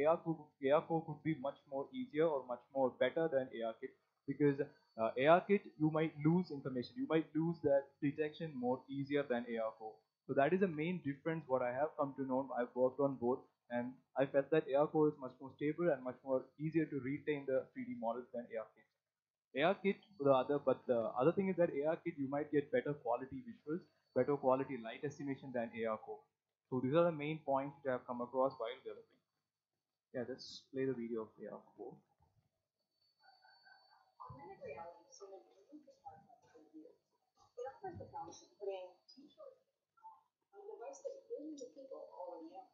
AR core could be much more easier or much more better than ARKit. because AR kit, you might lose information, you might lose that detection more easier than AR core. So that is the main difference what I have come to know. I've worked on both, and I felt that AR core is much more stable and much more easier to retain the 3D models than AR kit. AR kit, but the other thing is that AR kit you might get better quality visuals, better quality light estimation than AR core. So these are the main points which I have come across while developing. Yeah, let's play the video of AR core. Augmented reality is sort of unique to smartphones for years. It offers the promise of putting t-shirts on a device that millions of people already own.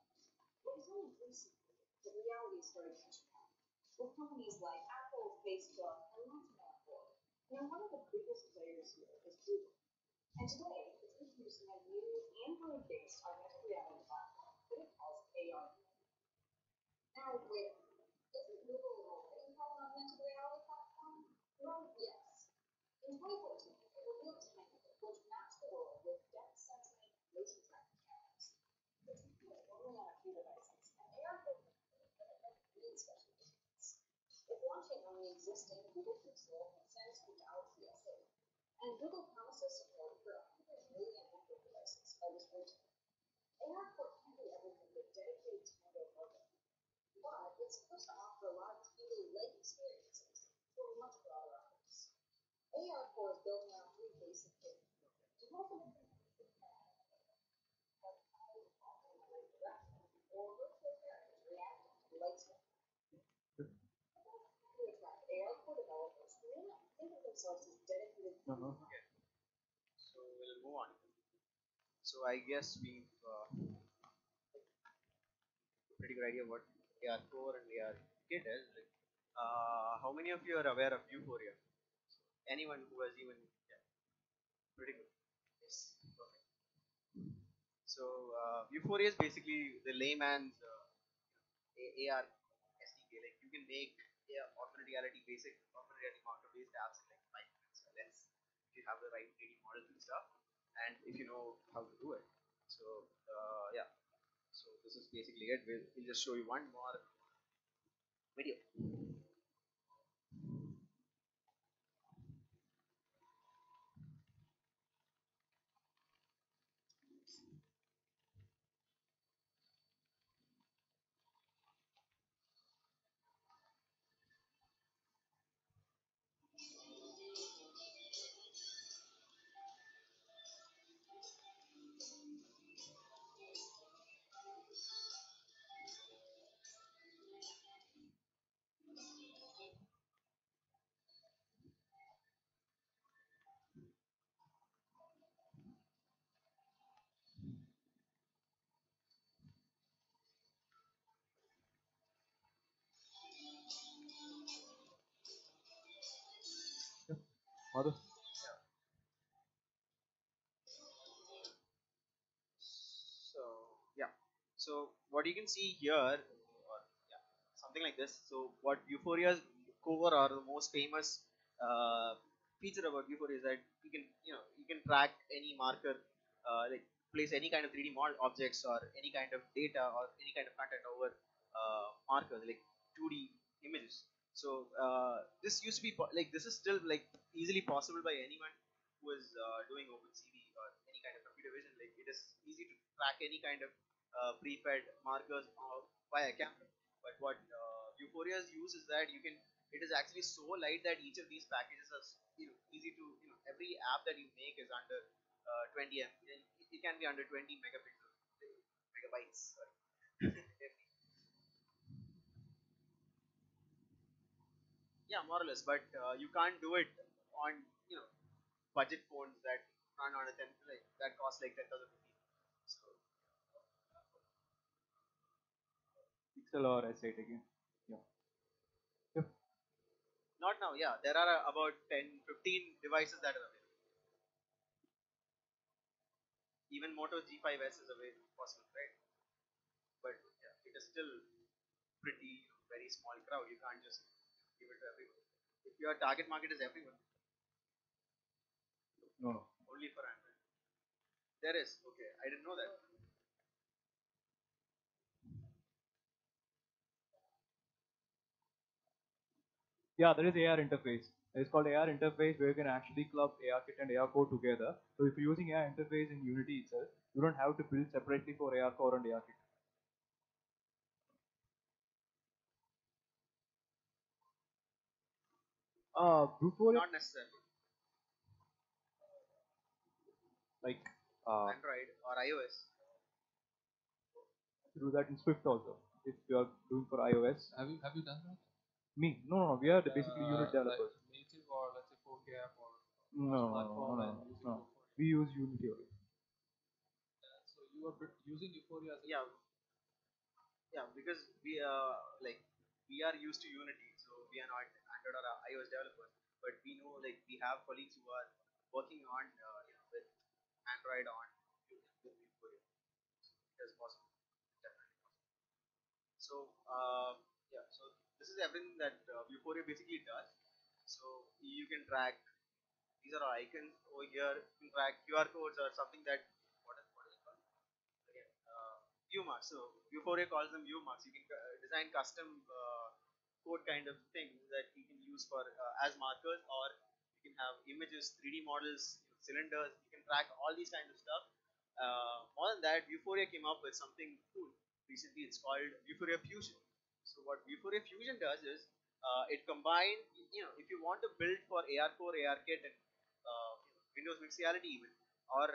But it's only recently that reality started catching on, with companies like Apple, Facebook, and lots more. Now, one of the biggest players here is Google. And today, it's introducing a new Android-based augmented reality platform that it calls AR. Now, wait a minute. Doesn't Google already have an augmented reality platform? Well, yes. In 2014, it revealed Techtop, which maps the world with depth sensing and motion tracking cameras. The technology is only on a few devices, and AR needs special needs. It's launching on the existing Google Pixel and Samsung Galaxy S8, and Google promises support for 100 million Android devices by this winter. AR can't do everything with dedicated Tango programming, but it's supposed to offer a lot of Tango-like experiences for a much broader audience. AR Core is built around three basic capabilities. Development or virtual characters reacting to light spectrum. To attract AR Core developers who may not think of themselves as dedicated. Okay. So we'll move on. So I guess we've pretty good idea what AR core and AR kit is. Like, how many of you are aware of Euphoria? Anyone who has even pretty good. Yes. Perfect. So Euphoria is basically the layman's AR SDK. Like you can make augmented reality basic augmented reality counter based apps in like 5 minutes or less if you have the right 3D models and stuff, and if you know how to do it. So yeah. So this is basically it. We'll just show you one more video. Madhav? So yeah. So what you can see here, or yeah, something like this. So what Euphoria's core or the most famous feature about Euphoria is that you can track any marker, like place any kind of 3D model objects or any kind of data or any kind of content over markers like 2D images. So this used to be like this is still like easily possible by anyone who is doing OpenCV or any kind of computer vision. Like it is easy to track any kind of pre-fed markers via camera. But what Euphoria's use is that it is actually so light that each of these packages are easy to every app that you make is under 20 M. It can be under 20 megapixels, megabytes. Sorry. Yeah, more or less. But you can't do it on budget phones that run on a 10 like that cost like 10,000 rupees. So Pixel or S8 again. Yeah. Yep. not now. Yeah, there are about 10, 15 devices that are available. Even Moto G5S is available, possible, right? But yeah, it is still pretty very small crowd. You can't just give it to everyone. If your target market is everyone, No, no. only for Android. There is. Okay, I didn't know that. Yeah, there is AR interface. It's called AR interface, where you can actually club AR kit and AR core together. So if you're using AR interface in Unity itself, you don't have to build separately for AR core and AR kit. Before Not necessarily. like Android or iOS. do that in Swift also. If you are doing for iOS. Have you done that? Me? No. We are basically Unity developers. Like native or let's say 4K or No. We use Unity only. So you are using Euphoria as a Yeah, because we are used to Unity, so we are not Android or iOS developers. But we know we have colleagues who are working on with Android on with Euphoria. It is possible, definitely possible. So so this is everything that Euphoria basically does. So you can track. These are our icons over here. You can track QR codes or something that what is it called? Again, view marks. So Euphoria calls them view marks. You can design custom code kind of things that you can use for as markers, or you can have images, 3D models, cylinders. You can track all these kinds of stuff. More than that, Euphoria came up with something cool recently. It's called Euphoria Fusion. So what Euphoria Fusion does is it combines. If you want to build for AR Core, AR Kit, and Windows Mixed Reality even, or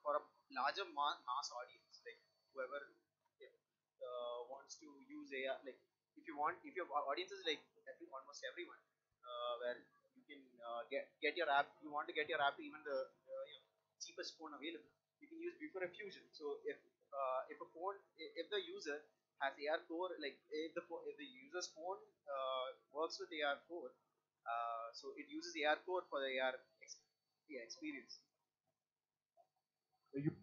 for a larger mass audience, like whoever wants to use AR, like if your audience is like almost everyone, where you can get your app, you want to get your app to even the cheapest phone available, you can use Euphoria Fusion. So if the user has AR Core, like if the user's phone works with AR Core, so it uses AR Core for the AR experience. In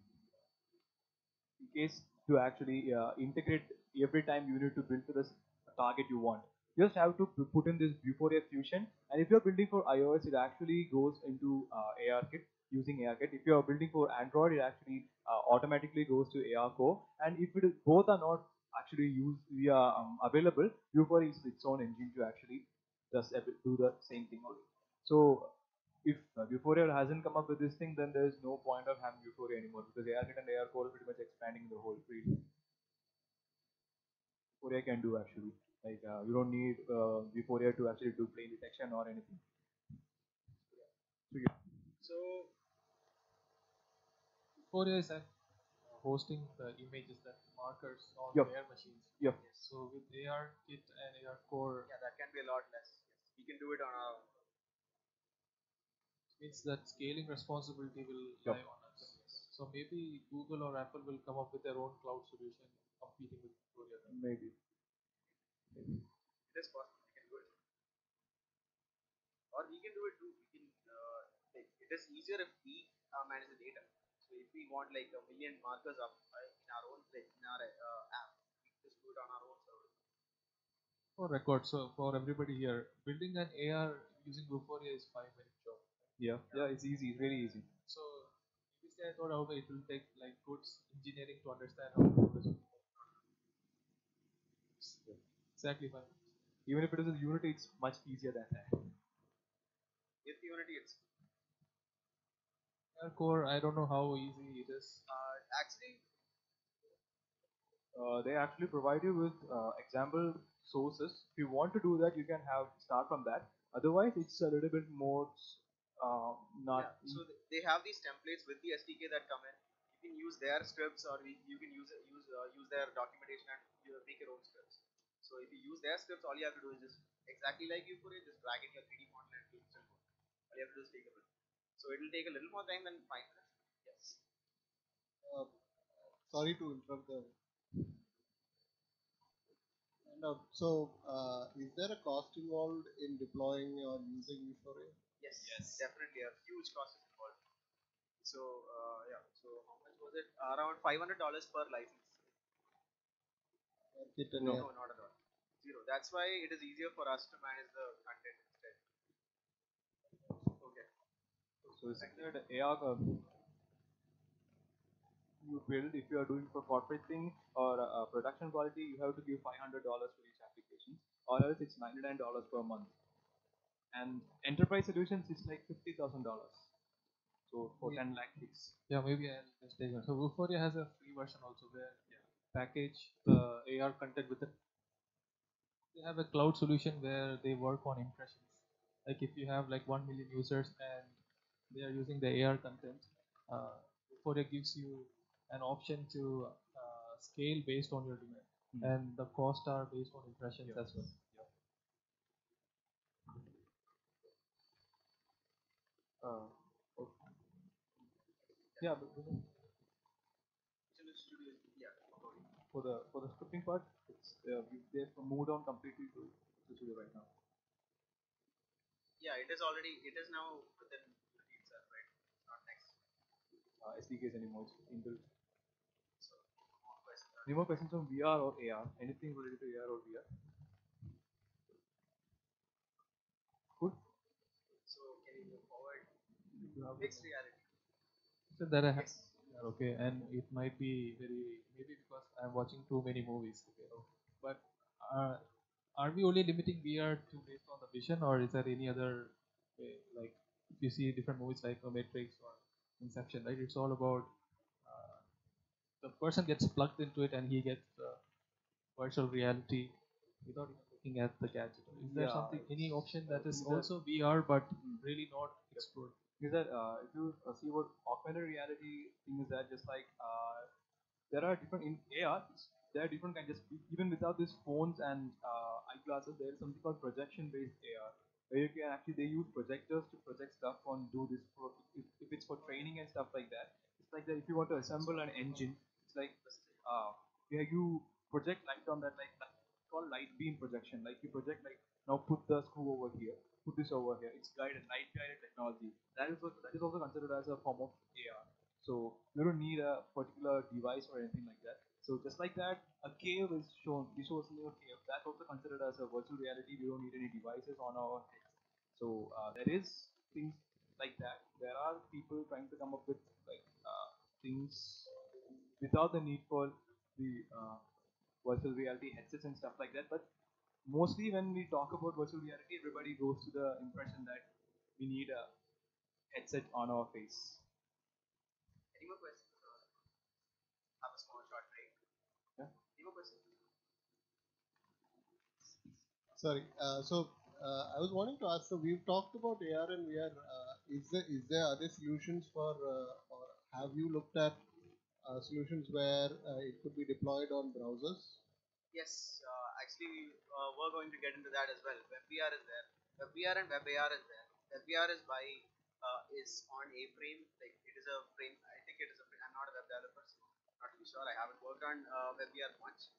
case to actually integrate every time you need to build to this target you want. You just have to put in this Euphoria Fusion, and if you're building for iOS, it actually goes into ARKit using ARKit. If you're building for Android, it actually automatically goes to AR Core. And if both are not actually available, Euphoria is its own engine to actually just do the same thing only. So if Euphoria hasn't come up with this thing, then there's no point of having Euphoria anymore, because ARKit and AR Core are pretty much expanding the whole field. Euphoria can do actually. You don't need Euphoria to actually do plane detection or anything. So Euphoria is hosting the images, that markers on Yep. their machines. Yep. So with AR Kit and AR Core, yeah, that can be a lot less. Yes. We can do it on our own. means that scaling responsibility will Yep. lie on us. So maybe Google or Apple will come up with their own cloud solution competing with Euphoria. Maybe. It is possible. We can do it, or we can do it too. We can. It is easier if we manage the data. So if we want like a million markers up in our own in our app, we can just do it on our own server. For record, so for everybody here, building an AR using Euphoria is 5-minute job. Yeah, it's easy. It's really easy. So previously I thought it will take like good engineering to understand how to do this. Exactly 5 minutes. Even if it is in Unity, it's much easier than that. With Unity, it's AR Core, I don't know how easy it is. actually They actually provide you with example sources. If you want to do that, you can start from that. Otherwise, it's a little bit more not. yeah. So they have these templates with the SDK that come in. You can use their scripts, or you can use their documentation and make your own scripts. So if you use their scripts, all you have to do is just exactly like Euphoria, just drag in your 3D model and it will still work. All you have to do is take a look. So it will take a little more time than 5 minutes. Yes. Sorry to interrupt the. And is there a cost involved in deploying or using Euphoria? Yes. Definitely a huge cost is involved. So So how much was it? Around $500 per license. No, not at all. Zero. That's why it is easier for us to manage the content instead. Okay. So standard AR you build, if you are doing for corporate thing or production quality, you have to give $500 for each application, or else it's $99 per month. and enterprise solutions is like $50,000. So for 10 lakh gigs. Yeah, maybe I'll just take it. So Vuforia has a free version also where package the AR content with it. They have a cloud solution where they work on impressions. Like if you have like 1 million users and they are using the AR content, Vuforia gives you an option to scale based on your demand, and the cost are based on impressions as well. Okay. Yeah, but Yeah, for the scripting part, it's they've moved on completely to Studio right now. yeah, it is now within Unity itself, right? Not next. SDKs anymore. It's inbuilt. So more questions. Any more questions on VR or AR? Anything related to AR or VR? Good. So can you move forward? You have Mixed reality. So that I have. Yes. Okay, and it might be maybe because I'm watching too many movies. Okay, but are we only limiting VR to based on the vision, or is there any other way? Like if you see different movies like Matrix or Inception, right? It's all about the person gets plugged into it and he gets virtual reality without even looking at the gadget. Is there something, any option that is also VR but really not explored? Is that if you see what augmented reality thing is that just like there are different in AR, there are different kinds. Just even without these phones and eyeglasses, there is something called projection-based AR, where you can actually they use projectors to project stuff on do this. If it's for training and stuff like that, it's like that. If you want to assemble an engine, it's like yeah, you project light on that it's called light beam projection. Like you project like now put the screw over here, put this over here. It's light guided technology. That is also considered as a form of AR. So you don't need a particular device or anything like that. So just like that, a cave is shown. We show us a cave. That's also considered as a virtual reality. We don't need any devices on our heads. So there is things like that. There are people trying to come up with like things without the need for the virtual reality headsets and stuff like that. But mostly when we talk about virtual reality, everybody goes to the impression that we need a headset on our face. Any more questions? Have a small short break. Yeah. Any more questions? Sorry. I was wanting to ask. So we've talked about AR and VR. Is there other solutions for, or have you looked at solutions where it could be deployed on browsers? Yes, actually, we were going to get into that as well. WebVR is there. WebVR and WebAR is there. WebVR is on a frame. Like it is a frame. I think it is a frame. I'm not a web developer, so not really sure. I haven't worked on WebVR much.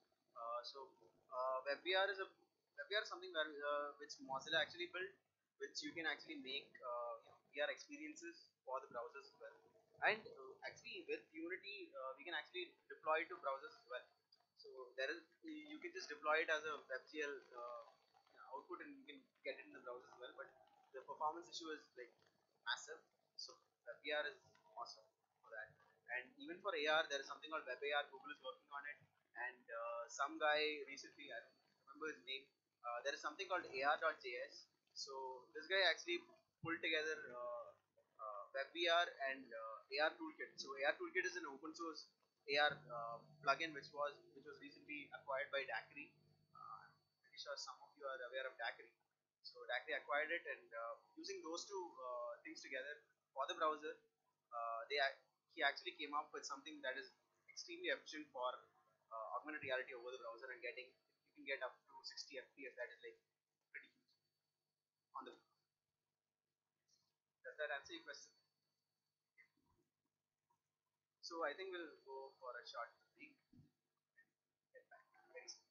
WebVR is something where which Mozilla actually built, which you can actually make VR experiences for the browsers as well. And actually, with Unity, we can actually deploy to browsers as well. So there is you can just deploy it as a WebGL output and you can get it in the browser as well. But the performance issue is like massive. So VR is awesome for that. And even for AR, there is something called WebAR. Google is working on it. And some guy recently, I don't remember his name. There is something called AR.js. So this guy actually pulled together WebVR and AR Toolkit. So AR Toolkit is an open source AR plugin which was recently acquired by Daiquiri. I'm pretty sure some of you are aware of Daiquiri. So Daiquiri acquired it, and using those two things together for the browser, he actually came up with something that is extremely efficient for augmented reality over the browser and getting you can get up to 60 FPS. That is like pretty huge on the. Does that answer your question? So I think we'll go for a short break. Get back very soon.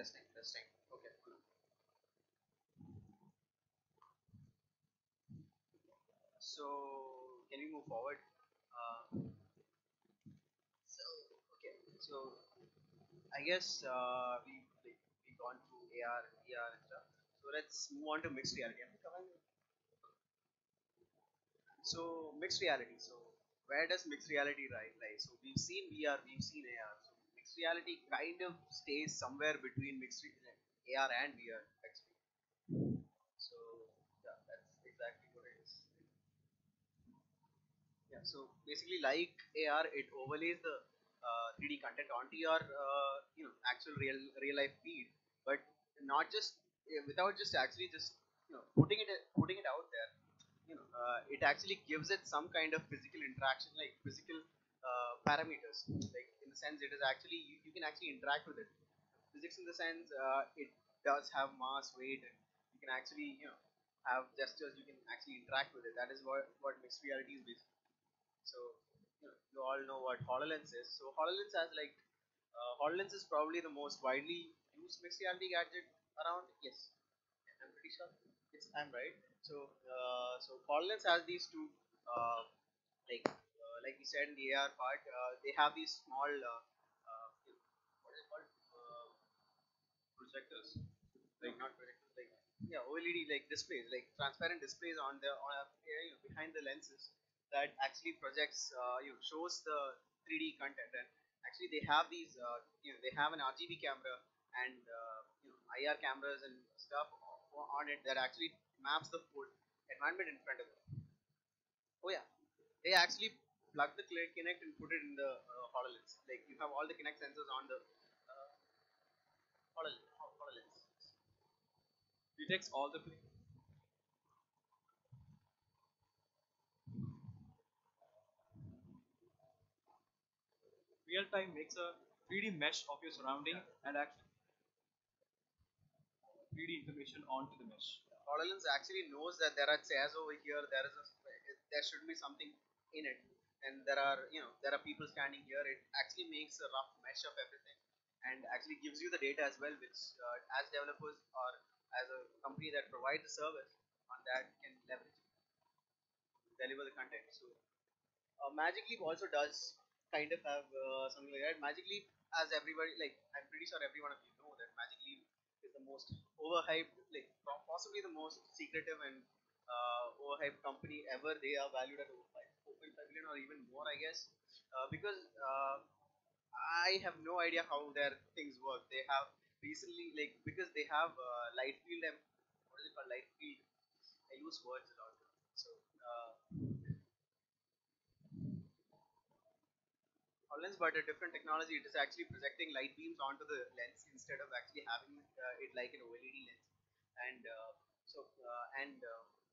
Testing, testing. Okay, cool. So, can we move forward? So, okay. So, I guess we gone through AR, VR, and stuff. So let's move on to mixed reality. So mixed reality. So where does mixed reality lie? So we've seen VR, we've seen AR. So mixed reality kind of stays somewhere between AR and VR actually. So yeah, that's exactly what it is. Yeah. So basically, like AR, it overlays the 3D content onto your actual real life feed, but not just without just actually just putting it out there. It actually gives it some kind of physical interaction, like physical parameters. Like in the sense, it is actually you can actually interact with it. Physics in the sense, it does have mass, weight, and you can actually have gestures. You can actually interact with it. That is what mixed reality is basically. So you all know what HoloLens is. So HoloLens has like HoloLens is probably the most widely used mixed reality gadget around. Yes, I'm pretty sure. I'm right. So HoloLens has these two like we said in the AR part. They have these small what is it called projectors, like not projectors, like yeah, OLED like displays, like transparent displays on the behind the lenses that actually projects shows the 3D content. And actually they have these they have an RGB camera and IR cameras and stuff on it that actually maps the whole environment in front of them. Oh yeah, they actually plug the Kinect and put it in the HoloLens. Like you have all the Kinect sensors on the HoloLens. Detects all the real time makes a 3D mesh of your surrounding and actually 3D information onto the mesh. HoloLens actually knows that there are chairs over here. There should be something in it, and there are people standing here. It actually makes a rough mesh of everything, and actually gives you the data as well, which as developers or as a company that provides the service on that can leverage deliver the content. So Magic Leap also does kind of have something like that. Magic Leap, as everybody like, I'm pretty sure every one of you know that Magic Leap is the most overhyped, like possibly the most secretive and overhyped company ever. They are valued at over 4.5 billion or even more, I guess, because I have no idea how their things work. They have recently, like, because they have light field and what is it called, light field. I use words a lot. So. HoloLens, but a different technology. It is actually projecting light beams onto the lens instead of actually having it like an OLED lens. And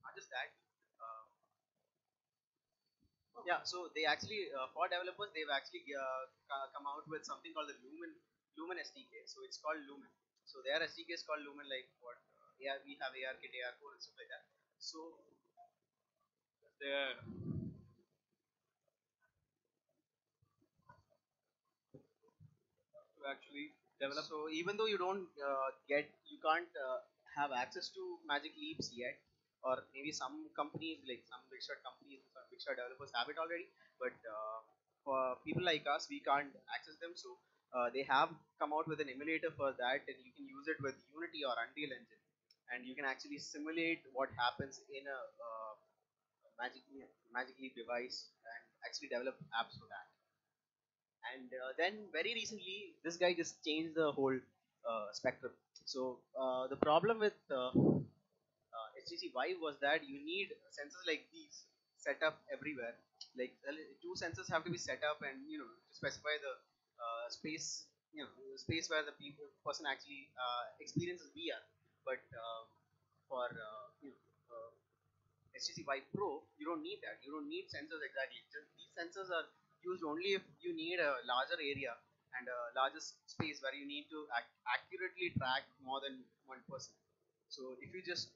not just that. Uh, yeah, so they actually for developers they've actually come out with something called the Lumen SDK. So it's called Lumen. So their SDK is called Lumen, like what AR, we have ARKit, AR4 and stuff like that. So There to actually develop. So even though you can't have access to Magic Leaps yet, or maybe some companies, like some big shot companies, some big shot developers have it already, but for people like us, we can't access them. So they have come out with an emulator for that, and you can use it with Unity or Unreal Engine, and you can actually simulate what happens in a Magic Leap device and actually develop apps for that. And then very recently this guy just changed the whole spectrum. So the problem with HTC Vive was that you need sensors like these set up everywhere. Like two sensors have to be set up, and to specify the space, the space where the person actually experiences VR. But for HTC Vive Pro, you don't need that. You don't need sensors exactly. These sensors are used only if you need a larger area and a larger space where you need to accurately track more than one person. So if you're just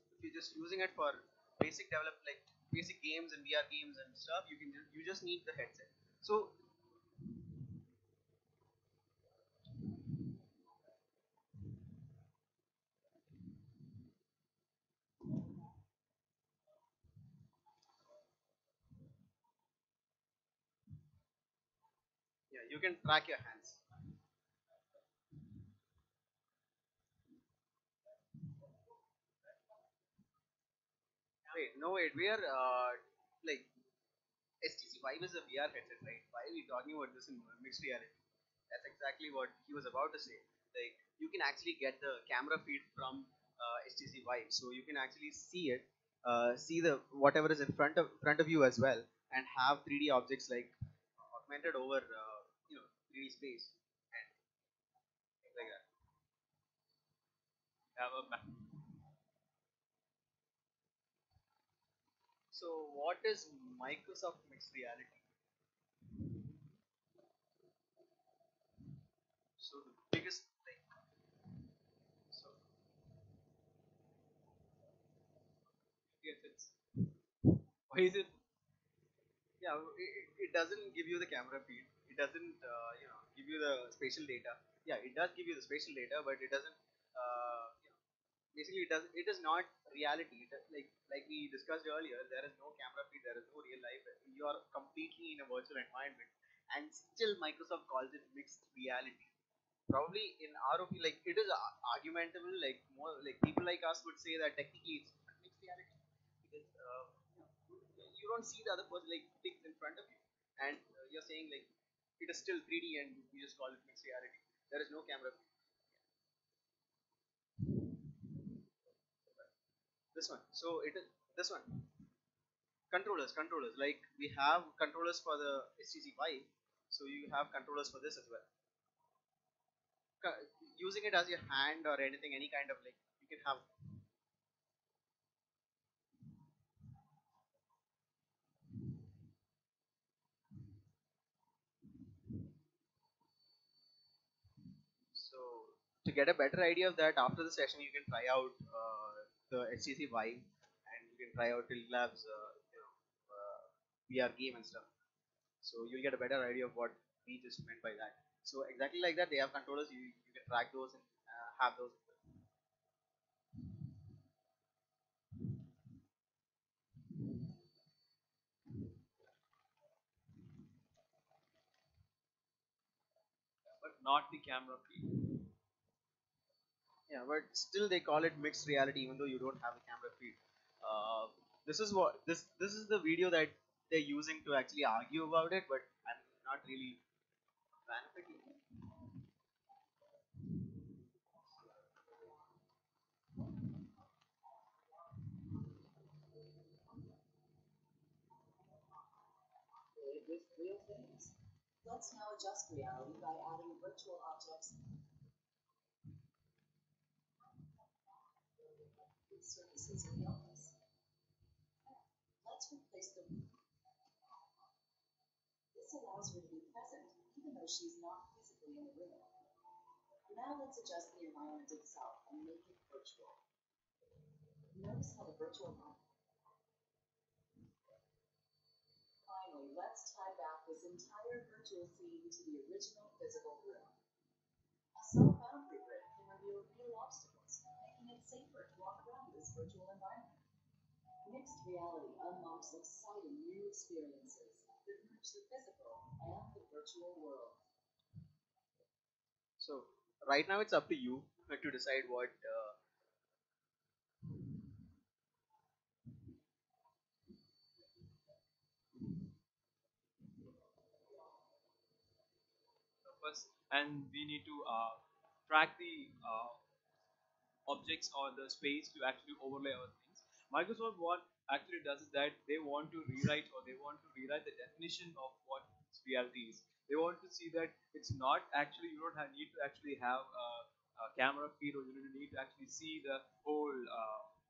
using it for basic develop like basic games and VR games and stuff, you just need the headset. So you can track your hands. Wait, no, wait. We are like STC Vive is a VR headset, right? Why are we talking about this in mixed reality? That's exactly what he was about to say. Like you can actually get the camera feed from HTC Vive, so you can actually see it, see the whatever is in front of you as well, and have 3D objects like augmented over 3D space and things like that. Have a So what is Microsoft mixed reality? So the biggest like so yes, it's why is it? yeah, it doesn't give you the camera feed. It doesn't give you the spatial data. Yeah, it does give you the spatial data, but it doesn't basically it is not reality. Like we discussed earlier, there is no camera feed, there is no real life. You are completely in a virtual environment, and still Microsoft calls it mixed reality. Probably in our opinion, like it is argumentable. Like more like people like us would say that technically it's not mixed reality because you don't see the other person like things in front of you, and you're saying like it is still 3D and we just call it mixed reality. There is no camera feed. This one. So it is this one. Controllers. Like we have controllers for the HTC Vive, so you have controllers for this as well. Using it as your hand or anything, any kind of like you can have. So to get a better idea of that, after the session, you can try out the HTC Vive and you can try out Till Labs, VR game and stuff. So you'll get a better idea of what we just meant by that. So exactly like that, they have controllers. You can track those and have those. But not the camera feed. Yeah, but still they call it mixed reality, even though you don't have a camera feed. This is what this is the video that they're using to actually argue about it, but I'm not really a fan of it. With real things. Let's now adjust reality by adding virtual objects, surfaces, and illness. Let's replace the. This allows her to be present, even though she's not physically in the room. Now let's adjust the environment itself and make it virtual. Notice how the virtual. Finally, let's tie back this entire virtual scene to the original physical room. A self-boundary grid can reveal real obstacles, making it safer to walk around this virtual environment. Mixed reality unlocks exciting new experiences that merge the physical and the virtual world. So right now it's up to you to decide what. First, and we need to track the objects or the space to actually overlay our things. Microsoft what actually does is that they want to rewrite or they want to rewrite the definition of what reality is. They want to see that it's not actually you don't need to actually have a camera feed or you don't need to actually see the whole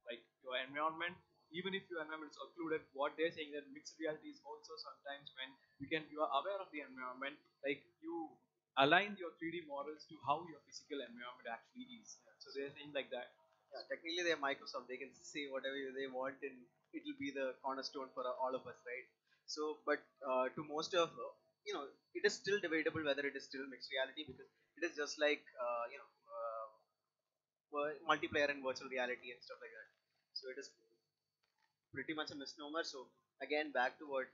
like your environment. Even if your environment is occluded, what they're saying that mixed reality is also sometimes when you are aware of the environment, like you align your 3D models to how your physical environment actually is. So they're saying like that. Yeah, technically they're Microsoft. They can say whatever they want, and it'll be the cornerstone for all of us, right? So, but to most of it is still debatable whether it is still mixed reality because it is just like multiplayer and virtual reality and stuff like that. So it is pretty much a misnomer. So again, back to what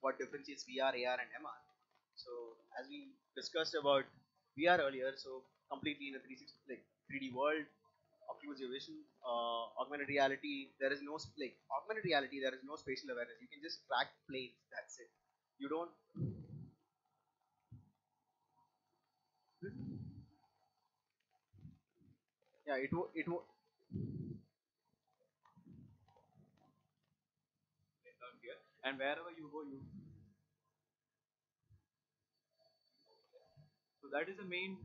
what differentiates VR, AR, and MR. So as we discussed about VR earlier, so completely in a 360 like 3D world, occlusive vision, augmented reality. There is no like augmented reality. There is no spatial awareness. You can just track planes. That's it. You don't. Yeah, it here, and wherever you go, you. So that is the main.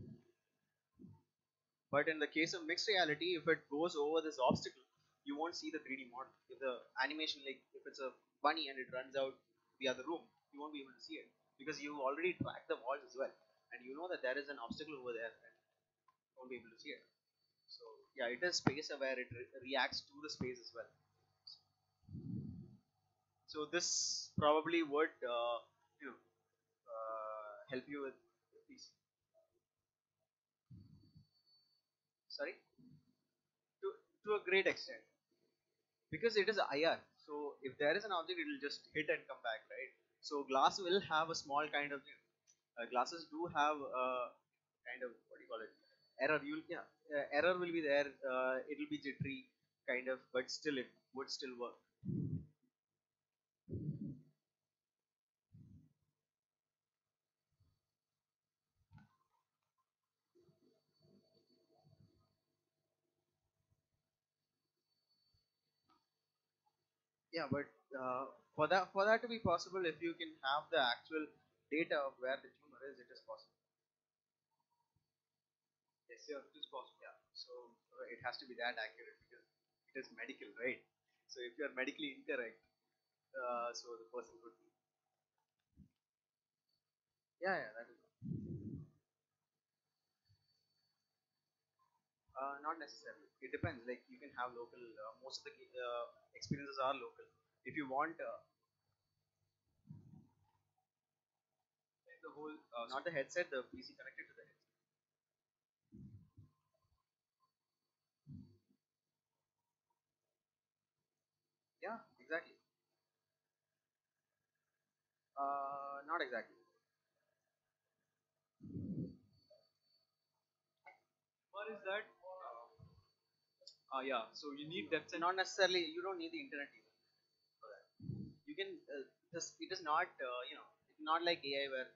But in the case of mixed reality, if it goes over this obstacle, you won't see the 3D model. If the animation, like if it's a bunny and it runs out the other room, you won't be able to see it because you already tracked the walls as well, and you know that there is an obstacle over there, and you won't be able to see it. So yeah, it is space aware. It reacts to the space as well. So this probably would you know help you with these. Sorry, to a great extent because it is IR. So if there is an object, it will just hit and come back, right? So glass will have a small kind of glasses do have a kind of what do you call it error. You'll yeah error will be there. It will be jittery kind of, but still it would still work. Yeah, but for that to be possible, if you can have the actual data of where the tumor is, it is possible. Yes, yeah, it is possible. Yeah, so it has to be that accurate because it is medical, right? So if you are medically incorrect, so the person could be. Yeah, yeah, that is. Not necessarily. It depends. Like you can have local. Most of the experiences are local. If you want, The whole not the headset, the PC connected to the headset. Yeah, exactly. Not exactly. what is that? Yeah. So you need depth and Not necessarily. You don't need the internet either for that. You can just. It is not. Not like AI where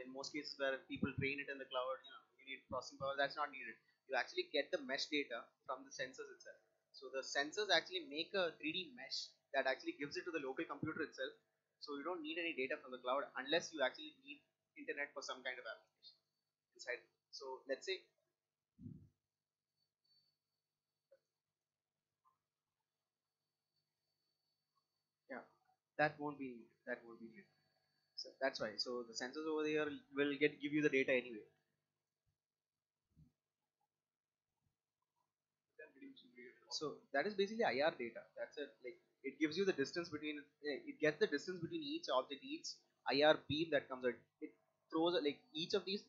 in most cases where people train it in the cloud. You need processing power. That's not needed. You actually get the mesh data from the sensors itself. So the sensors actually make a 3D mesh that actually gives it to the local computer itself. So you don't need any data from the cloud unless you actually need internet for some kind of application inside. So let's say yeah, that won't be needed. So that's why. So the sensors over there will give you the data anyway. So that is basically IR data. That's it. Like it gives you the distance between. It gets the distance between each object, each IR beam that comes out. It throws like each of these.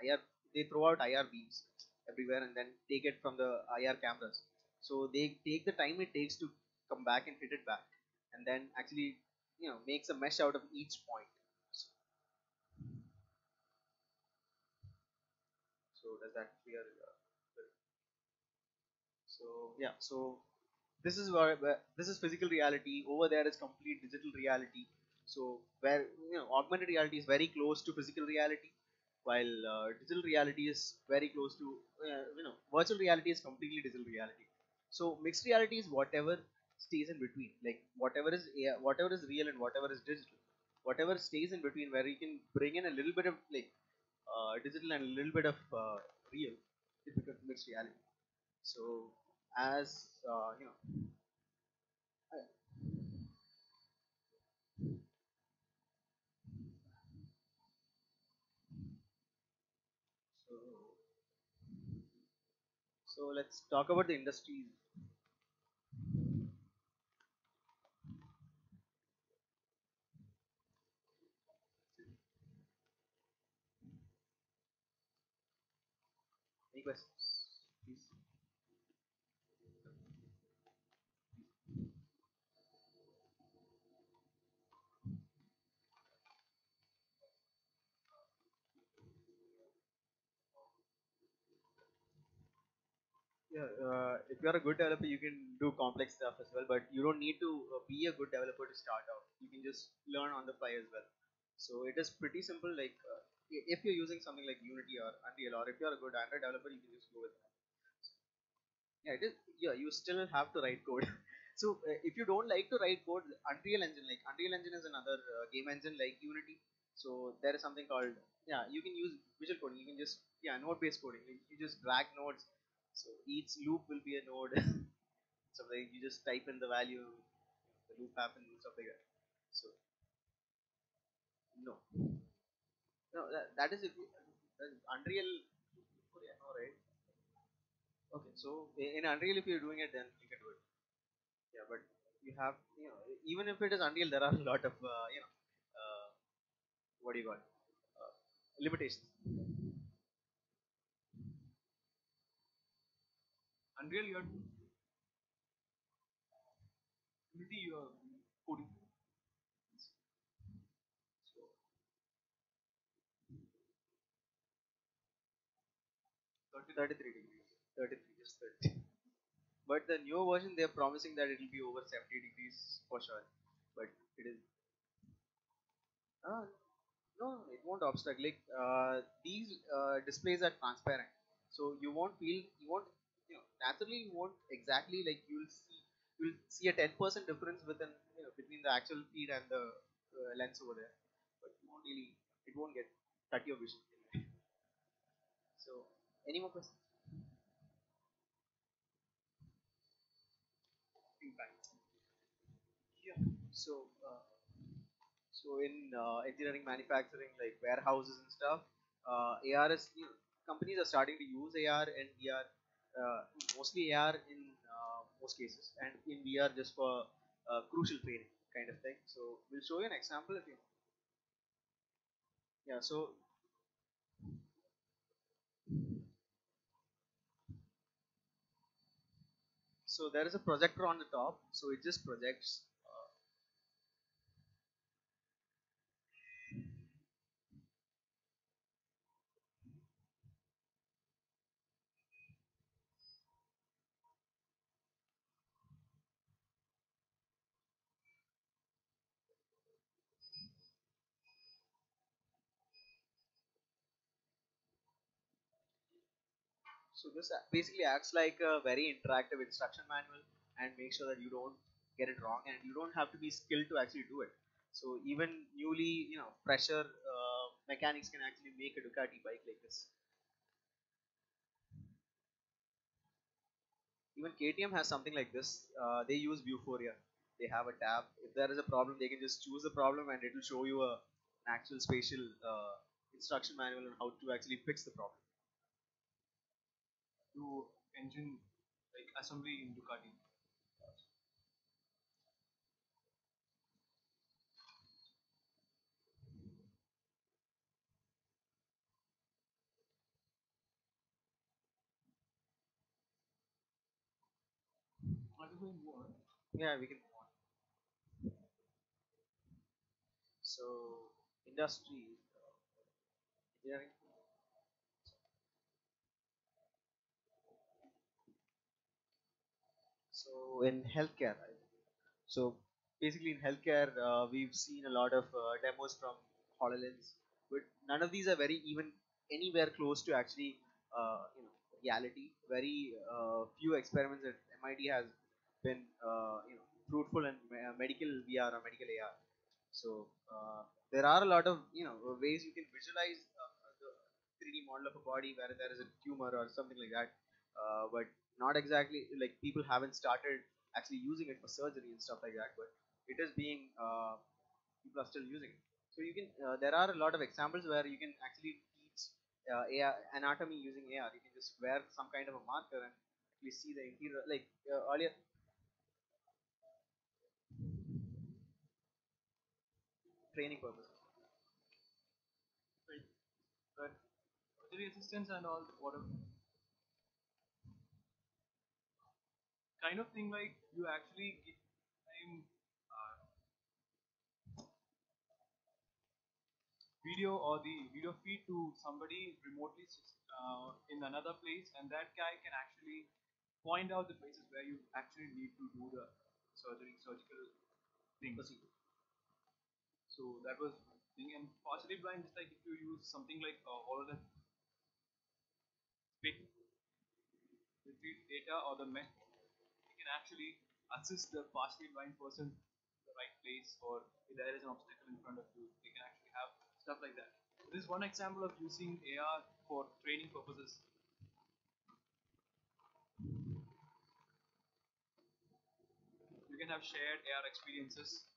IR. They throw out IR beams everywhere and then take it from the IR cameras. So they take the time it takes to come back and hit it back, and then actually makes a mesh out of each point. So, so does that clear? So yeah, so this is where this is physical reality. Over there is complete digital reality. So where augmented reality is very close to physical reality, while digital reality is very close to virtual reality is completely digital reality. So mixed reality is whatever stays in between, like whatever is real and whatever is digital, whatever stays in between, where you can bring in a little bit of like digital and a little bit of real. It becomes mixed reality. So as uh, so so let's talk about the industries. Any questions, please? Yeah, if you're a good developer, you can do complex stuff as well, but you don't need to be a good developer to start out. You can just learn on the fly as well. So it is pretty simple. Like if you're using something like Unity or Unreal, or if you're a good Android developer, you can just go with that. Yeah, it is. Yeah, you still have to write code. So if you don't like to write code, Unreal Engine is another game engine like Unity. So there is something called, yeah, you can use visual coding. You can just, yeah, node based coding. You just drag nodes. So each loop will be a node. So like you just type in the value, the loop happens and stuff like that. So no, no, that is if Unreal. Oh, yeah, no, right? Okay, so in Unreal, if you're doing it, then you can do it. Yeah, but you have, even if it is Unreal, there are a lot of what do you call it? Limitations. Unreal, you're Unity, you're coding. So 30, 33 degrees. 33, just 30. But the newer version, they're promising that it will be over 70 degrees for sure. But it is. Uh, no, it won't obstruct. Like these displays are transparent, so you won't, naturally you won't exactly like you'll see a 10% difference within, between the actual feed and the lens over there, but you won't really, it won't get cut your vision. So, any more questions? impact. Yeah. So, in engineering, manufacturing, like warehouses and stuff, AR is, companies are starting to use AR and VR, mostly AR in most cases, and in VR just for crucial training kind of thing. So we'll show you an example if you. Yeah. So there is a projector on the top, so it just projects. So this basically acts like a very interactive instruction manual and make sure that you don't get it wrong, and you don't have to be skilled to actually do it. So even newly, fresher mechanics can actually make a Ducati bike like this. Even KTM has something like this. They use Vuforia. They have a tab. If there is a problem, they can just choose the problem and it will show you an actual spatial instruction manual on how to actually fix the problem. Do engine like assembly in Ducati. I just going more. Yeah, we can move on. So industry, engineering. So in healthcare, right? So basically in healthcare, we've seen a lot of demos from HoloLens, but none of these are very even anywhere close to actually, reality. Very few experiments that MIT has been, fruitful in medical VR or medical AR. So there are a lot of, ways you can visualize the 3D model of a body where there is a tumor or something like that, but not exactly like people haven't started actually using it for surgery and stuff like that. But it is being, people are still using it. So you can, there are a lot of examples where you can actually teach AR, anatomy using AR. You can just wear some kind of a marker and actually see the interior, like earlier training purposes. Right. But surgery assistance and all whatever kind of thing, like you actually give time video or the video feed to somebody remotely in another place, and that guy can actually point out the places where you actually need to do the surgical things. So that was thing. And partially blind, just like if you use something like HoloLens spit retrieve data or the mesh, you can actually assist the partially blind person to the right place, or if there is an obstacle in front of you, they can actually have stuff like that. So this is one example of using AR for training purposes. You can have shared AR experiences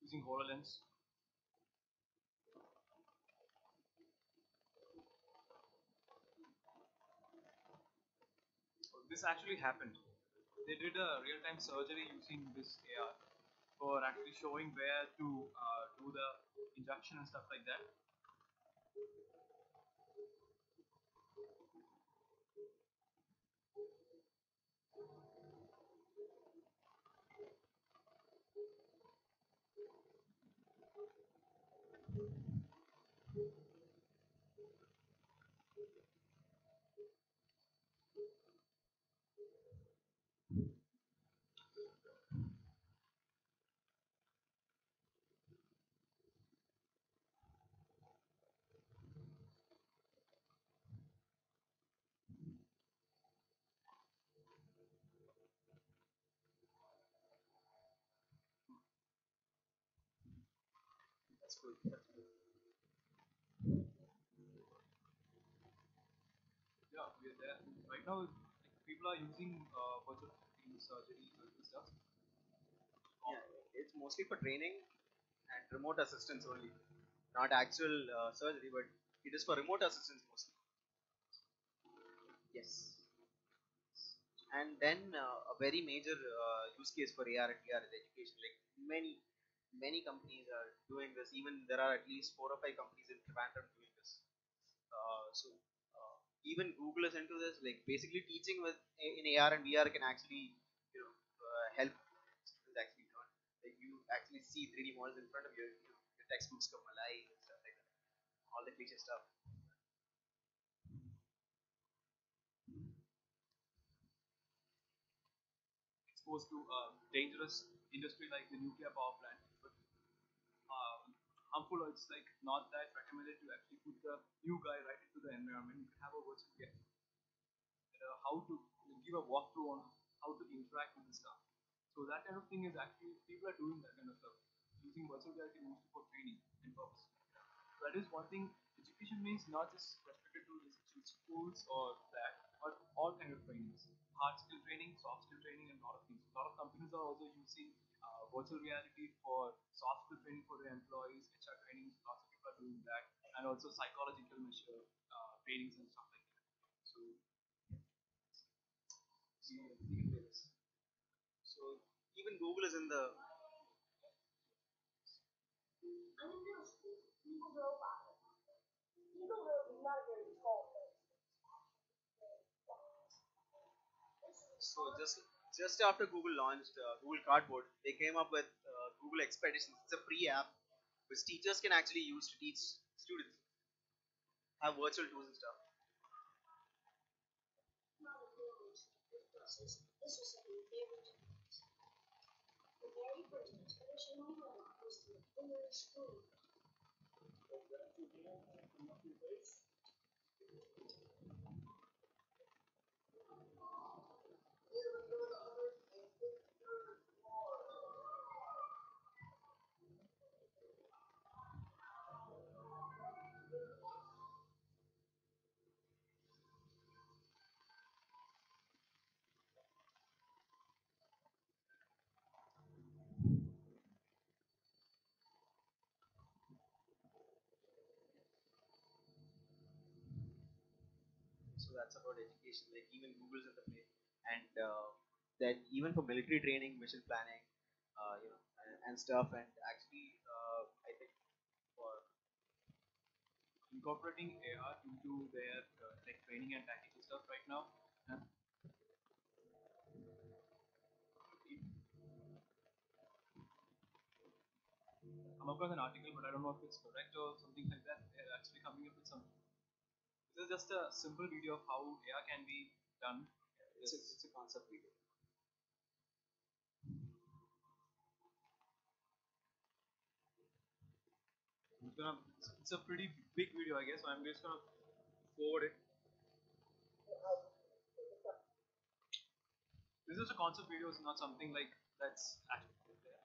using HoloLens. This actually happened. They did a real-time surgery using this AR for actually showing where to do the injection and stuff like that. That's good. That's good. Yeah, we are there. Right now, like, people are using virtual surgery stuff. Yeah, it's mostly for training and remote assistance only, not actual surgery, but it is for remote assistance mostly. Yes. And then a very major use case for AR and VR is education. Like many companies are doing this. Even there are at least 4 or 5 companies in Trivandrum doing this. So even Google is into this. Like basically teaching with in AR and VR can actually help students actually learn. Like you actually see 3D models in front of you. Your textbooks come alive and stuff like that. All the cliche stuff. Exposed to a dangerous industry like the nuclear power plant, but harmful. It's like not that recommended to actually put the new guy right into the environment. You can have a virtual guest, how to give a walkthrough on how to interact with the stuff. So that kind of thing is actually people are doing that kind of stuff using virtual reality mostly for training and purpose. So that is one thing. Education means not just restricted to schools or that, but all kind of trainings, hard skill training, soft skill training, and a lot of things. A lot of companies are also using virtual reality for soft skill training for their employees, HR trainings. Lots of people are doing that, and also psychological measure trainings and stuff like that. So you can play this. So even Google is in the I'm in middle school. People drove by. Eagle Road is not a very tall place. so just after Google launched Google Cardboard, they came up with Google Expeditions. It's a free app which teachers can actually use to teach students, have virtual tours and stuff. Not a village. This process. This was something very different. The very first expedition I went on was to a inner school. So that's about education. Like even Google's in the play, and then even for military training, mission planning, and stuff. And actually, I think for Incorporating AR into their like training and tactical stuff right now. And come across an article, but I don't know if it's correct or something like that. They're actually coming up with some. This is just a simple video of how AR can be done. It's a concept video. It's a pretty big video, I guess. So I'm just gonna forward it. This is a concept video. It's not something like that's actually there.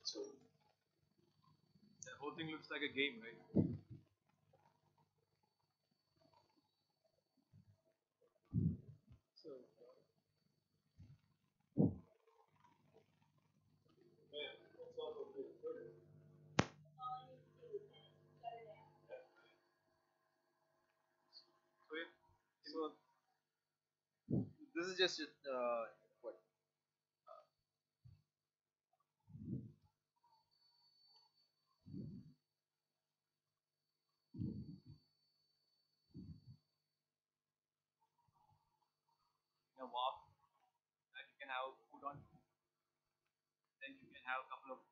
So the whole thing looks like a game, right? So so yeah, So this is just what in a WAP that you can have food on, then you can have a couple of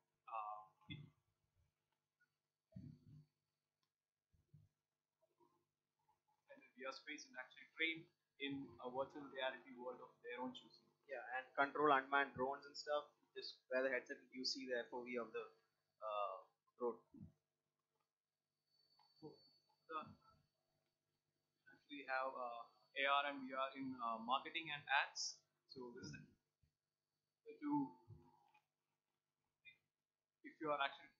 and the VR space and actually train in a virtual reality world of their own choosing. yeah, and control unmanned drones and stuff. Just wear the headset and you see the FOV of the road. So actually have AR and VR in marketing and ads. So this is to if you are actually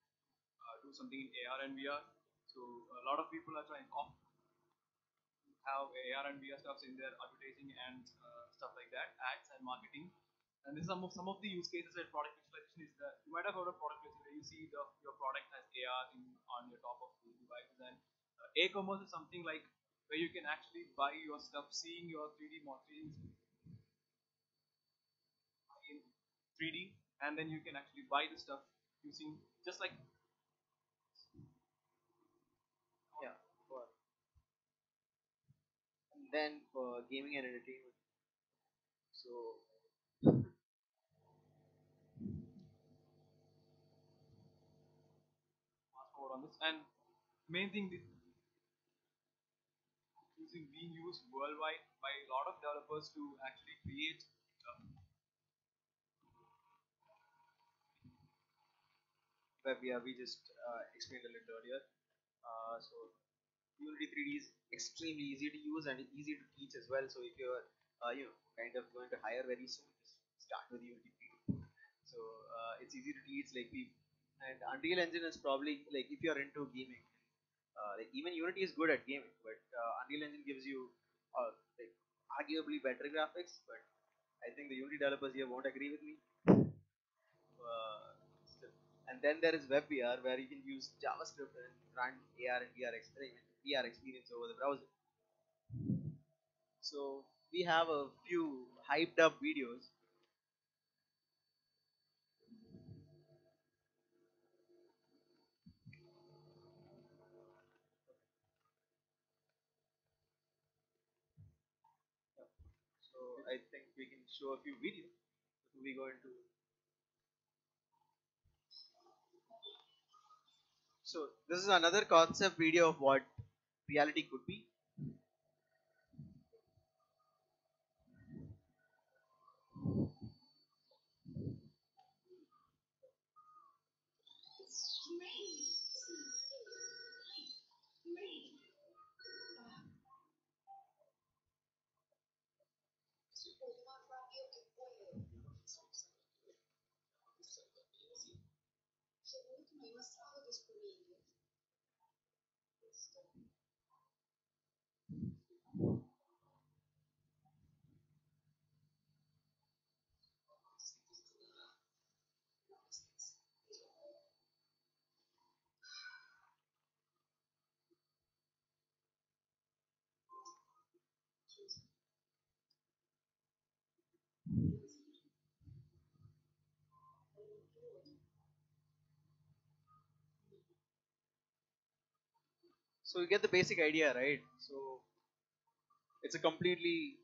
do something in AR and VR. So a lot of people are trying to have AR and VR stuff in their advertising and stuff like that, ads and marketing. And this is some of the use cases that product visualization is that you might have heard of product visualization where you see your product has AR on your top of the devices, and e-commerce is something like where you can actually buy your stuff, seeing your 3D models in 3D, and then you can actually buy the stuff using just like Yeah, for and then for gaming and entertainment. So fast forward on this. And main thing is using being used worldwide by a lot of developers to actually create where we just explained a little earlier. So Unity 3D is extremely easy to use and easy to teach as well. So if you're kind of going to hire very soon, just start with Unity 3D. So it's easy to teach. Like we and Unreal Engine is probably like if you're into gaming, like even Unity is good at gaming, but Unreal Engine gives you like arguably better graphics. But I think the Unity developers here won't agree with me. Still. And then there is WebVR where you can use JavaScript and run AR and VR experience over the browser. So we have a few hyped up videos. So I think we can show a few videos. We go into so this is another concept video of what reality could be. So you get the basic idea, right? So it's a completely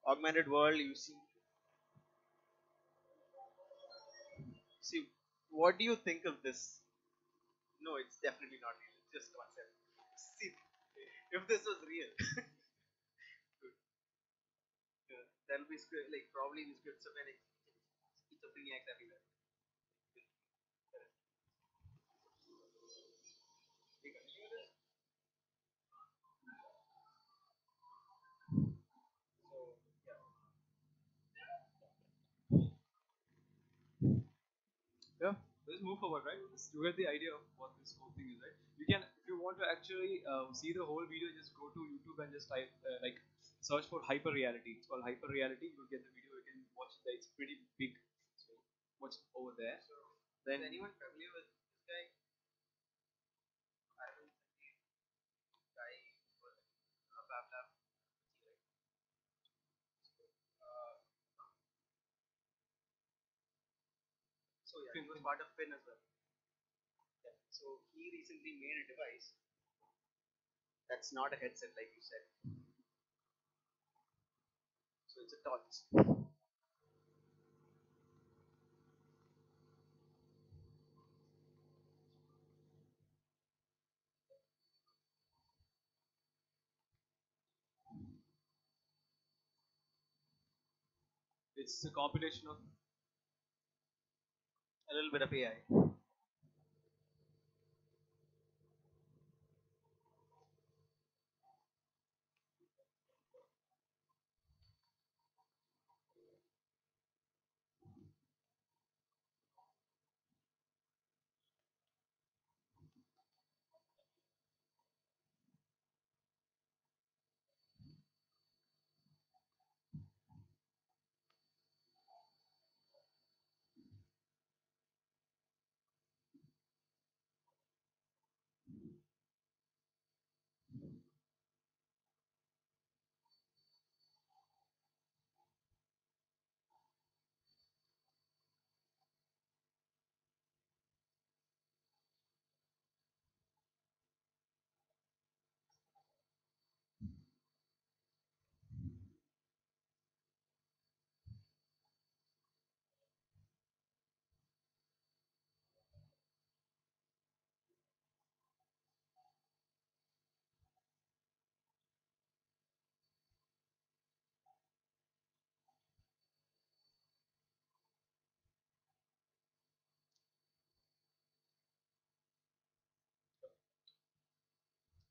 augmented world. You see, what do you think of this? No, it's definitely not real. It's just concept. See, if this was real, there'll be like probably schizophrenics, schizophreniacs everywhere. We continue this. So yeah. Yeah, let's move forward, right? You get the idea of what this whole thing is, right? You can, if you want to actually see the whole video, just go to YouTube and just type like search for hyper reality. It's called hyper reality. You'll get the video. You can watch it. It's pretty big. So watch it over there. So Then is anyone familiar with this guy? Ardent guy for Fab Lab. Uh, so yeah, he was part of Fin as well. Yeah. So he recently made a device that's not a headset, like you said. So it's a torch. it's a combination of A little bit of AI.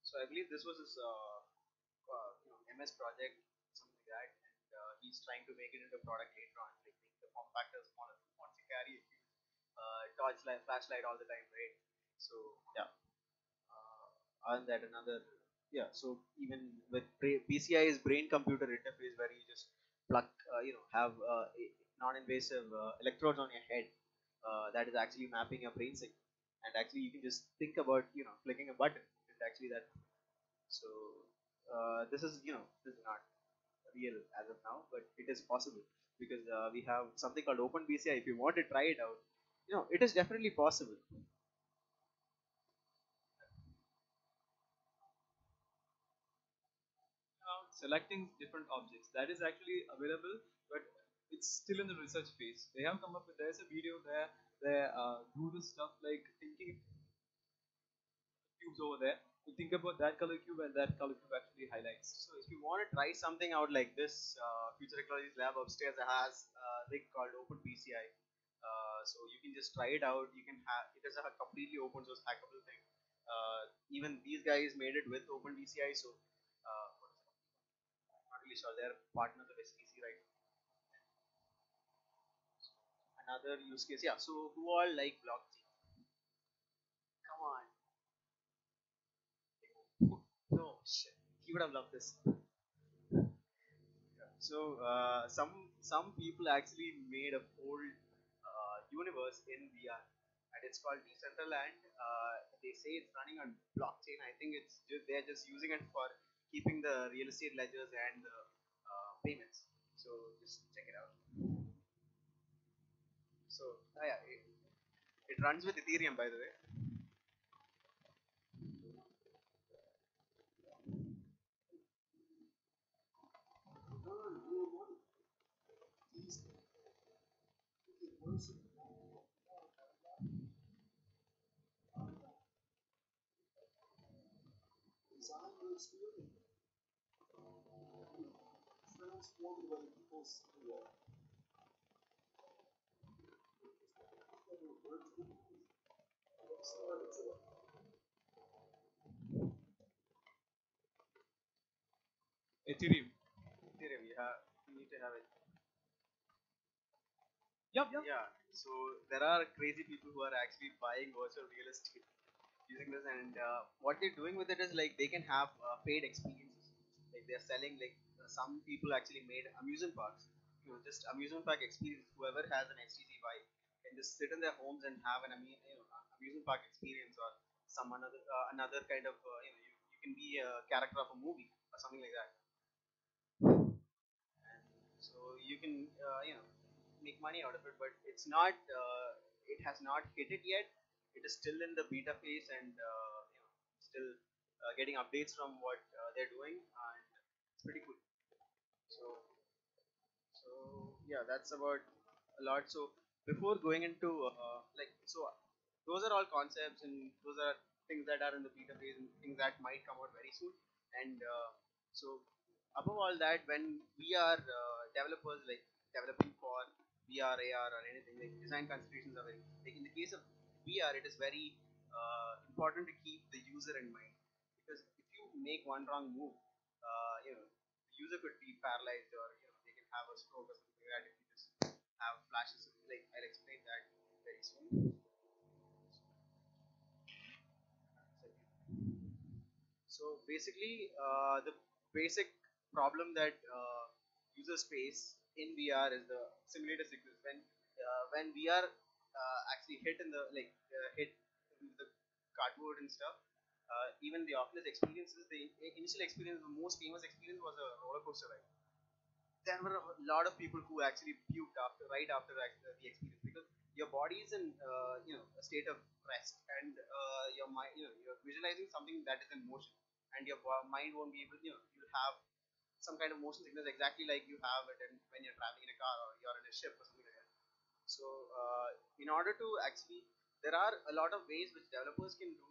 So I believe this was his MS project, something like that, and he's trying to make it into a product later on, like make the form factor smaller. Who wants to carry a huge torch light, flashlight all the time, right? So yeah, and that another So even with BCI's brain computer interface, where you just plug, have non-invasive electrodes on your head that is actually mapping your brain signal, and actually you can just think about clicking a button, and actually that. So this is not real as of now, but it is possible because we have something called OpenBCI. If you want to try it out, it is definitely possible. selecting different objects. That is actually available, but it's still in the research phase. They have come up with, there's a video there, they do this stuff like thinking cubes over there. You think about that color cube and that color cube actually highlights. So if you want to try something out like this, Future Technologies lab upstairs has a rig called OpenBCI. So you can just try it out. You can have it is a completely open source hackable thing. Even these guys made it with OpenBCI, so I'm not really sure they're partners of STC, right? Another use case, yeah. So who all like blockchain? Come on. No, shit. He would have loved this. So some people actually made a whole universe in VR, and it's called Decentraland. They say it's running on blockchain. I think they're just using it for keeping the real estate ledgers and the payments. So just check it out. So yeah, it runs with Ethereum, by the way. design your experience. Transform the way people see the world. Ethereum. Ethereum, you need to have it. Yup. Yeah. So there are crazy people who are actually buying virtual real estate using this, and what they're doing with it is like they can have paid experiences. Like they're selling like some people actually made amusement parks. Just amusement park experience. Whoever has an HTC Vive can just sit in their homes and have an amusement park experience, or some another kind of you can be a character of a movie or something like that. And so you can make money out of it, but it has not hit it yet. It is still in the beta phase, and still getting updates from what they're doing, and it's pretty cool. So so yeah, that's about a lot. So before going into those are all concepts, and those are things that are in the beta phase and things that might come out very soon. And so above all that, when we are developers, like developing for VR, AR, or anything, like design considerations are very, like in the case of VR, it is very important to keep the user in mind, because if you make one wrong move, the user could be paralyzed, or they can have a stroke or something like that if you just have flashes. Like I'll explain that very soon. So basically, the basic problem that users face in VR is the simulator sickness. When VR actually hit in the hit in the cardboard and stuff, even the Oculus experiences, the initial experience, the most famous experience was a roller coaster ride. There were a lot of people who actually puked right after the experience, because your body is in a state of rest, and your mind, you're visualizing something that is in motion, and your mind won't be able, you'll have some kind of motion sickness, exactly like you have it when you're traveling in a car or you're in a ship or something like that. So in order to actually, there are a lot of ways which developers can do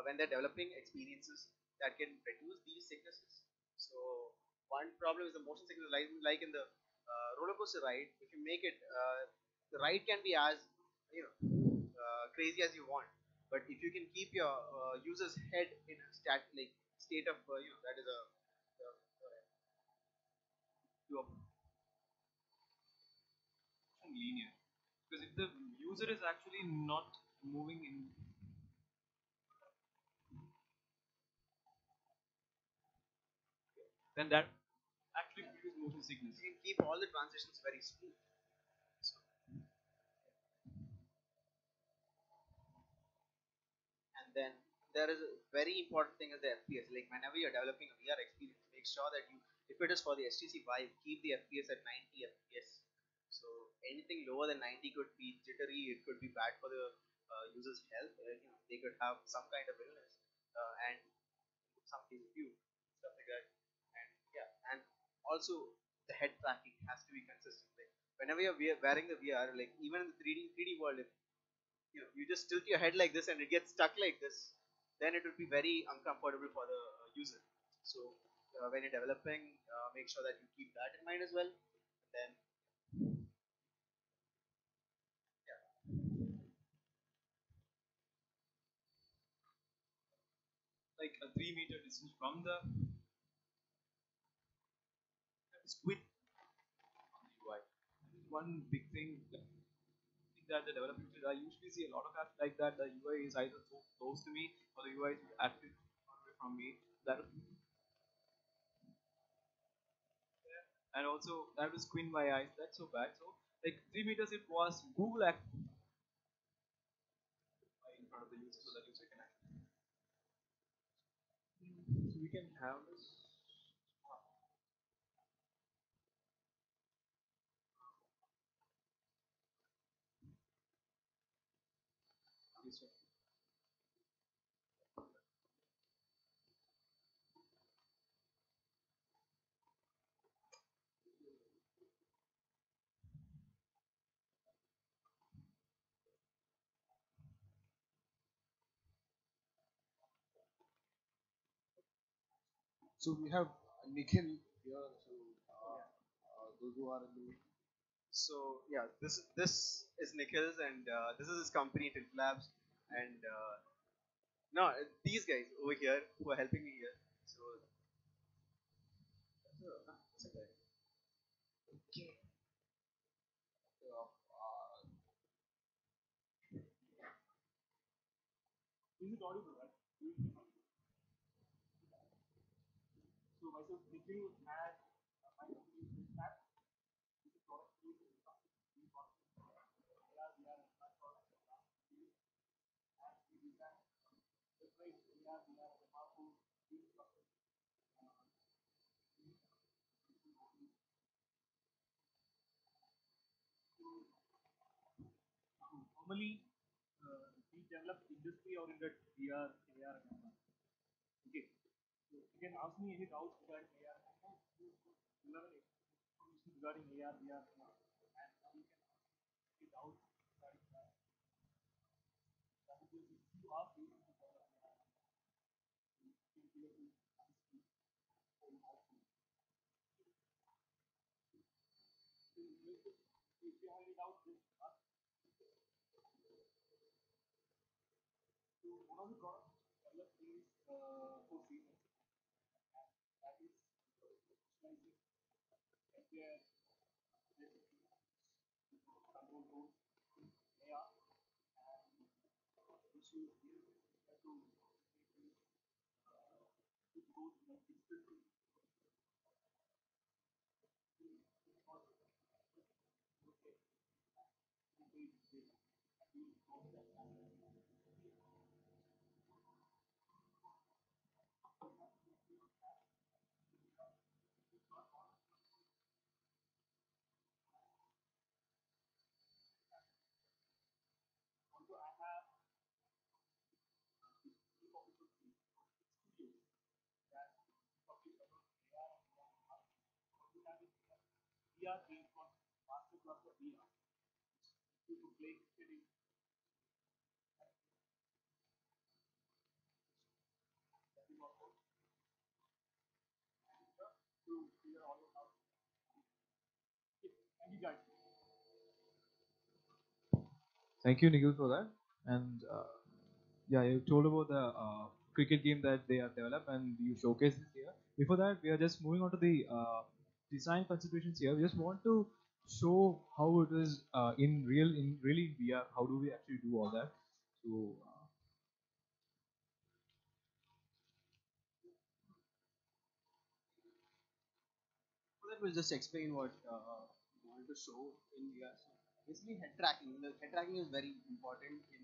when they're developing experiences that can reduce these sicknesses. So one problem is the motion sickness, like in the roller coaster ride. If you make it, the ride can be as crazy as you want, but if you can keep your user's head in a state of that is a Linear. Because if the user is actually not moving in, then that actually produces motion sickness. you can keep all the transitions very smooth. So, and then there is a very important thing is the FPS. Like whenever you're developing a VR experience, make sure that if it is for the HTC Vive, keep the FPS at 90 FPS. So anything lower than 90 could be jittery. It could be bad for the user's health. They could have some kind of illness, and some cases puke, stuff like that. And yeah, and also the head tracking has to be consistent. Like whenever you're wearing the VR, like even in the 3D world, if you just tilt your head like this and it gets stuck like this, then it would be very uncomfortable for the user. So when you're developing, make sure that you keep that in mind as well. And then yeah, Like a 3 meter distance from the squid on the UI. One big thing that the developers did, I usually see a lot of apps like that. The UI is either so close to me, or the UI is actually far away from me. That, and also I have to squint my eyes. That's so bad. So like 3 meters, it was Google actually in front of the user, so that user can actually. So we can have this. This one. So we have Nikhil here. So those who are in the So yeah, this is Nikhil's, and this is his company Tilt Labs, and no, these guys over here who are helping me here. So that's a guy. is it audible, right? So myself, Nikhil, and my company is Techtop. This is product creation company. We are my products and last year, and we design the place we are a powerful field company. Normally, we develop industry-oriented VR, AR, and MR. Okay, so you can ask me any doubts regarding AR and MR. You have any information regarding AR, VR, MR, and now you can ask me any doubts regarding that. That is just if you ask me to develop AR, you can clearly ask me very helpful. So, if you have any doubts, just ask. So one of the products developed is for seasons, and that is specializing healthcare control tools in AR and which you have to it goes like digital also I have studios that publish about AR and VR. What we have is VR games called Masterclass of VR. You to play Xtending that is also to figure all out. Thank you guys. Thank you, Nikhil, for that. And yeah, you told about the cricket game that they have developed and you showcased this here. Before that, we are just moving on to the design considerations here. We just want to show how it is in really in VR. How do we actually do all that? So So that will just explain what we want to show in VR. So basically, head tracking. The head tracking is very important in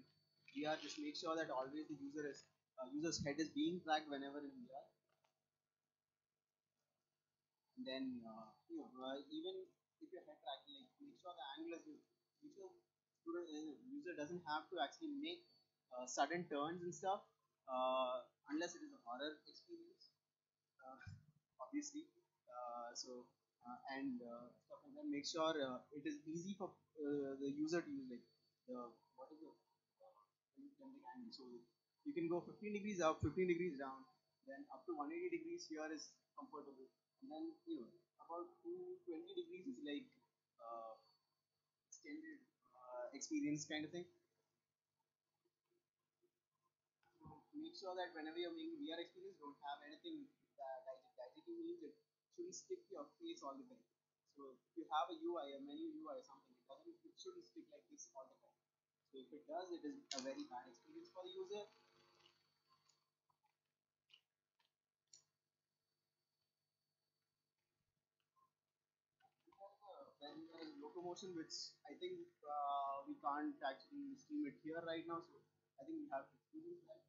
VR. Just make sure that always the user's head is being tracked whenever in VR. And then even if you're head tracking, like make sure the angle is make sure user doesn't have to actually make sudden turns and stuff unless it is a horror experience. Uh, Obviously. And stuff like that. Make sure it is easy for the user to use. Like the what is the jumping angle? So you can go 15 degrees up, 15 degrees down, then up to 180 degrees here is comfortable, and then about 220 degrees is like uh, extended experience kind of thing. Make sure that whenever you're making VR experience, don't have anything that diegetic means it shouldn't stick to your face all the time. So if you have a UI, a menu UI or something, it shouldn't stick like this all the time. So if it does, it is a very bad experience for the user. Then there is locomotion, which I think we can't actually stream it here right now. So I think we have to stream that.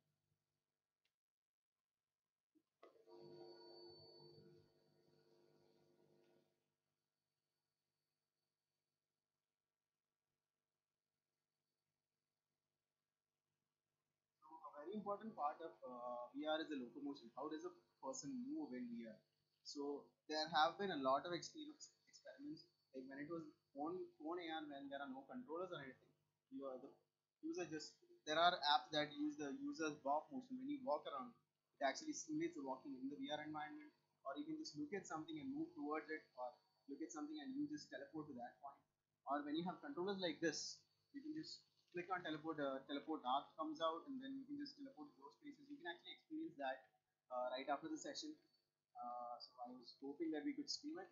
A very important part of VR is the locomotion. How does a person move in VR? So there have been a lot of experiments. Like when it was phone AR, when there are no controllers or anything, the user just there are apps that use the user's walk motion when you walk around. it actually simulates walking in the VR environment, or you can just look at something and move towards it, or look at something and you just teleport to that point. Or when you have controllers like this, you can just click on teleport, teleport arc comes out, and then you can just teleport to those places. You can actually experience that right after the session. So I was hoping that we could stream it.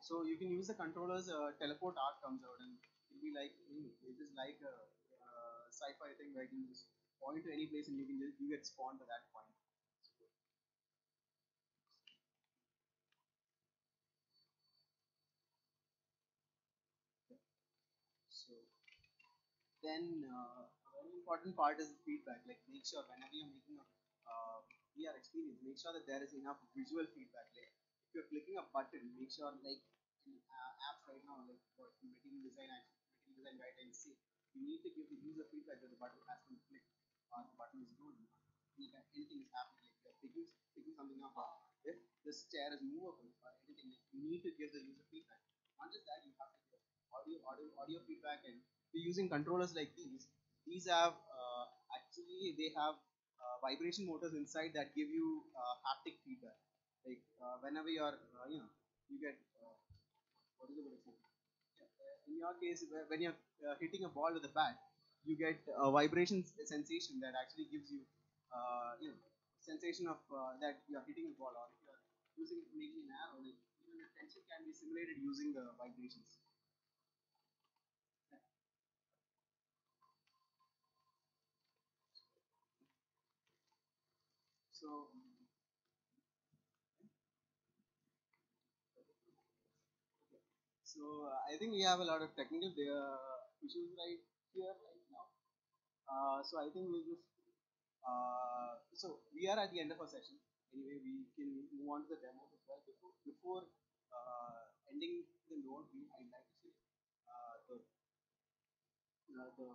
So you can use the controllers. Teleport arc comes out, and it'll be like it is like a sci-fi thing where you can just point to any place and you get spawned to that point. So then a very important part is feedback. Like make sure whenever you're making a VR experience, make sure that there is enough visual feedback. Like if you're clicking a button, make sure like in apps right now, like for material design guidelines say you need to give the user feedback that the button has been clicked or the button is moving. Anything is happening, like you're picking something up, or if this chair is movable or anything, like, you need to give the user feedback. Not just that, you have to give audio feedback, and we're using controllers like these. These have actually they have vibration motors inside that give you haptic feedback. Like whenever you're you get what is the word example? In your case, when you're hitting a ball with a bat, you get a vibration sensation that actually gives you sensation of that you're hitting a ball, or if you're making an arrow, like, even the tension can be simulated using the vibrations. So, I think we have a lot of technical issues right here right now. So I think we'll just so we are at the end of our session. Anyway, we can move on to the demos as well. Before ending the note, I'd like to say the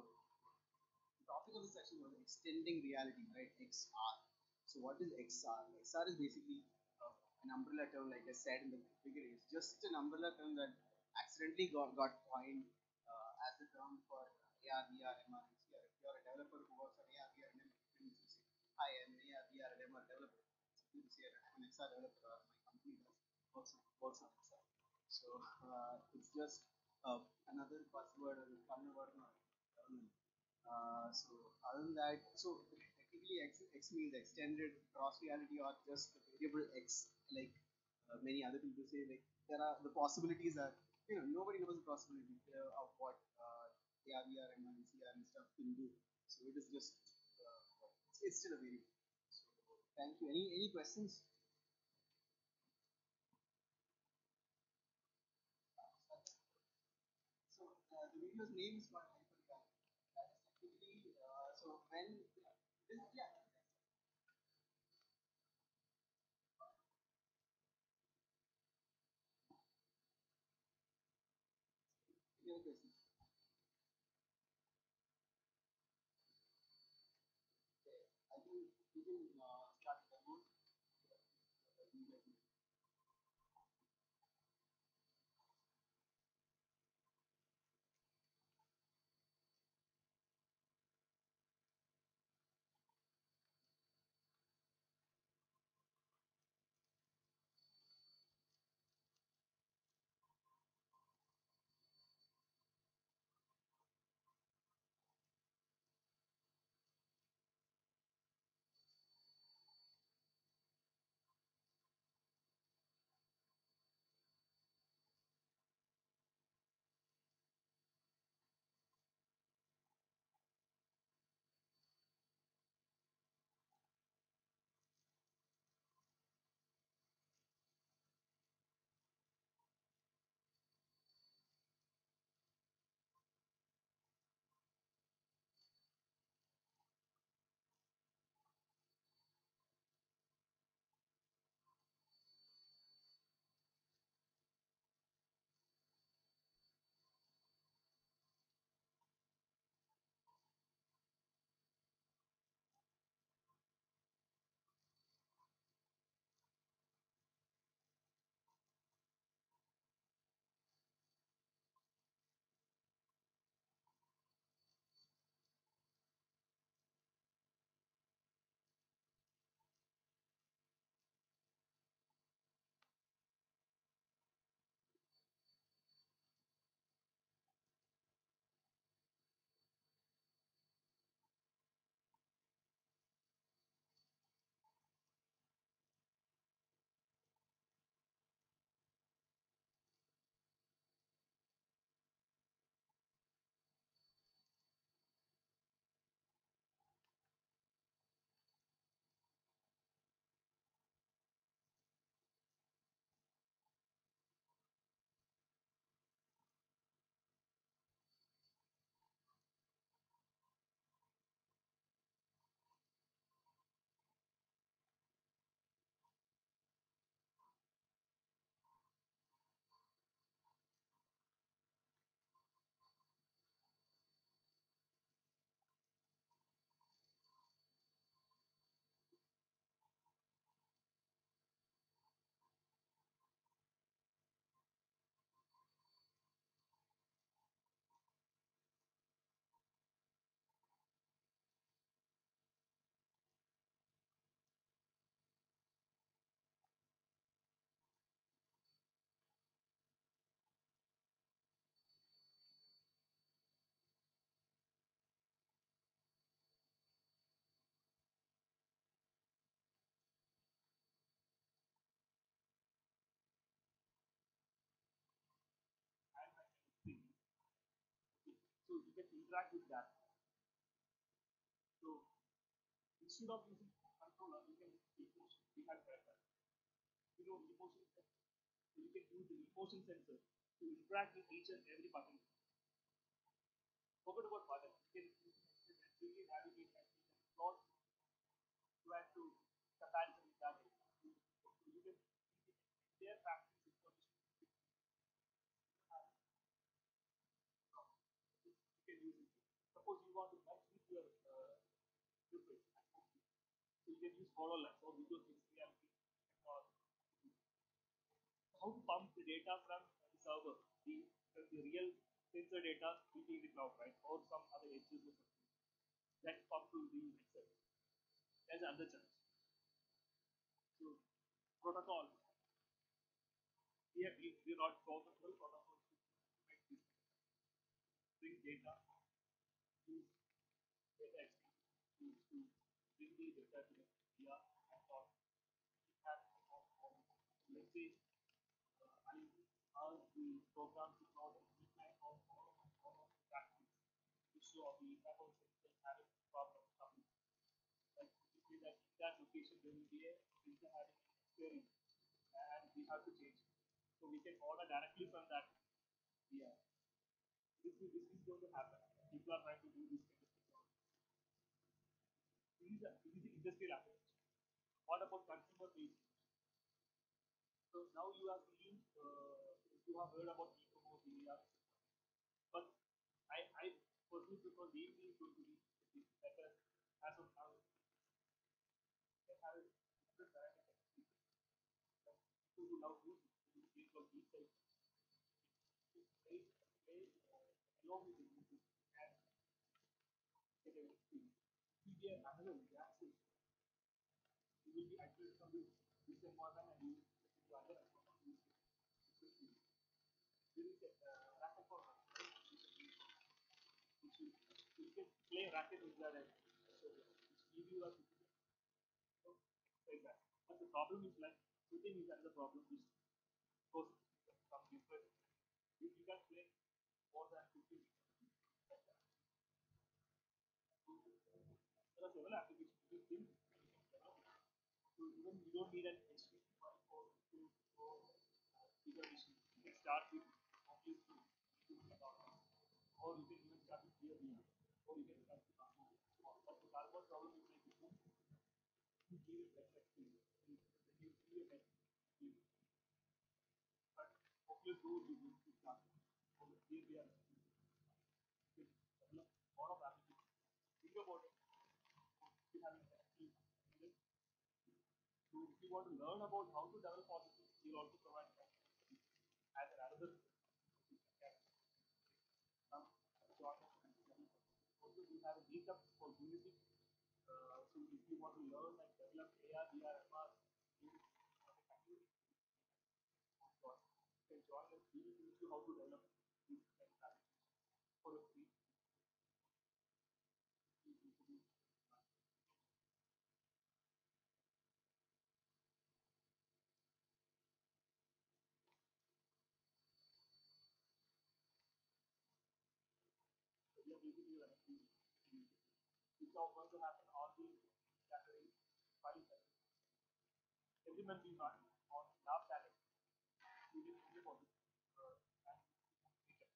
topic of the session was extending reality, right? XR. So what is XR? XR is basically an umbrella term, like I said in the beginning. It's just an umbrella term that accidentally got coined as the term for AR, VR, MR, and CR. If you're a developer who works on AR, VR, and MR, you can say, "Hi, I'm an AR, VR, and MR developer." So you can say, "I'm an XR developer," or "My company works on XR." So it's just another buzzword or a fun word. So other than that, so technically X means extended cross reality, or just the variable X, like many other people say. Like there are the possibilities are, nobody knows the possibility of what AR, VR, MR, and CR and stuff can do. So it is just it's still a variable. So thank you. Any questions? So the video's name is called Hypercar. That is technically so when yeah. Any other questions? I think we can start the demo. interact with that. So instead of using controller, you can use emotion. We had tried that. You know, emotion sensor. So you can use the emotion sensor to interact with each and every button. Forget about button. You can use it and really navigate and you can plot try to comparison with that. So you can their practice information you can use it. Suppose you want to merge with your different. So you can use HoloLens or video mixed reality technology. How to pump the data from the server, the real sensor data will be in the cloud, right? Or some other edges or something. Then pump to the Excel. That's another chance. So protocol. Here we're not focused on protocols to make this bring data, use data exchange to bring the data to the VR and or have let's say I ask the program to plot a heat map of all of the factories to show the map of systems having problems coming. Like you see that in that location there will be a printer having an experience and we have to change. So we can order directly from that VR. This is going to happen. People are trying to do this kind of technology. This is the industrial application. What about consumer based? So now you are seeing, you have heard about e-commerce area, but I personally prefer DMV is going to be better as of now. You can have a different variety of experience. Like people who now use this case of these types, it's play along with the music and get an experience. It will be another relaxation. You will be actually from this environment and you to other environment. There is a racket for which you can play racket with that and so which give you a like that. But the problem is like shooting is another problem which goes some different. You can play more than 50 like that. There are several applications you can develop. So even you don't need an HTML file for to go bigger machine. You can start with obviously or you can even start with clear VR, or you can start with carbon. But the carbon problem is like you give it better experience. When you see a better experience. But Oculus Go you need to start. So clear VR you can develop a lot of applications. Think about it. You have an experience. So if you want to learn about how to develop all this, you'll also provide that as another some join us and develop. Also, we have a meetup for Unity. So if you want to learn and develop AR, VR, MR, you can join us. We will teach you how to develop these kind of applications for a free. So we are basically running this is going to happen on the January 5th. Every month we run on last Saturday. We will only for this and meetup.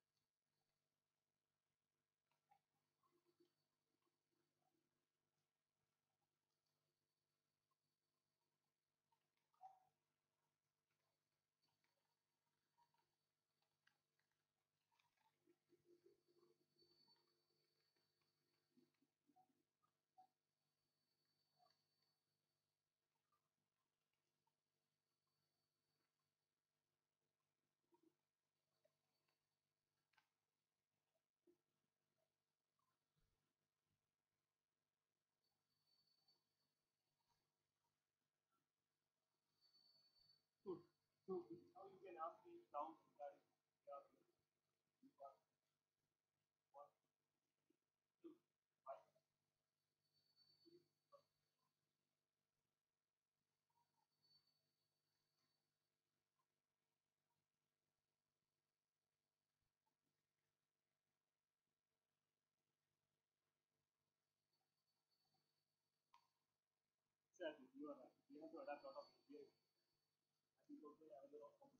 Good. So now you can ask me doubts regarding your one, two, five. you are right. We have to adapt a lot of APIs. And we also have another option.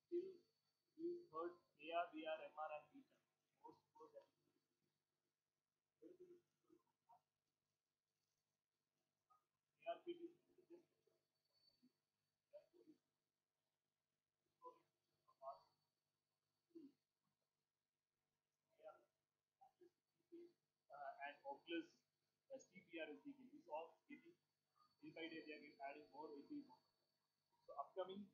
Still, you heard AR, VR, MR, and VR. Most of them. AR, VR is just and Oculus, STVR is getting this all getting day by day they are adding more APIs. So upcoming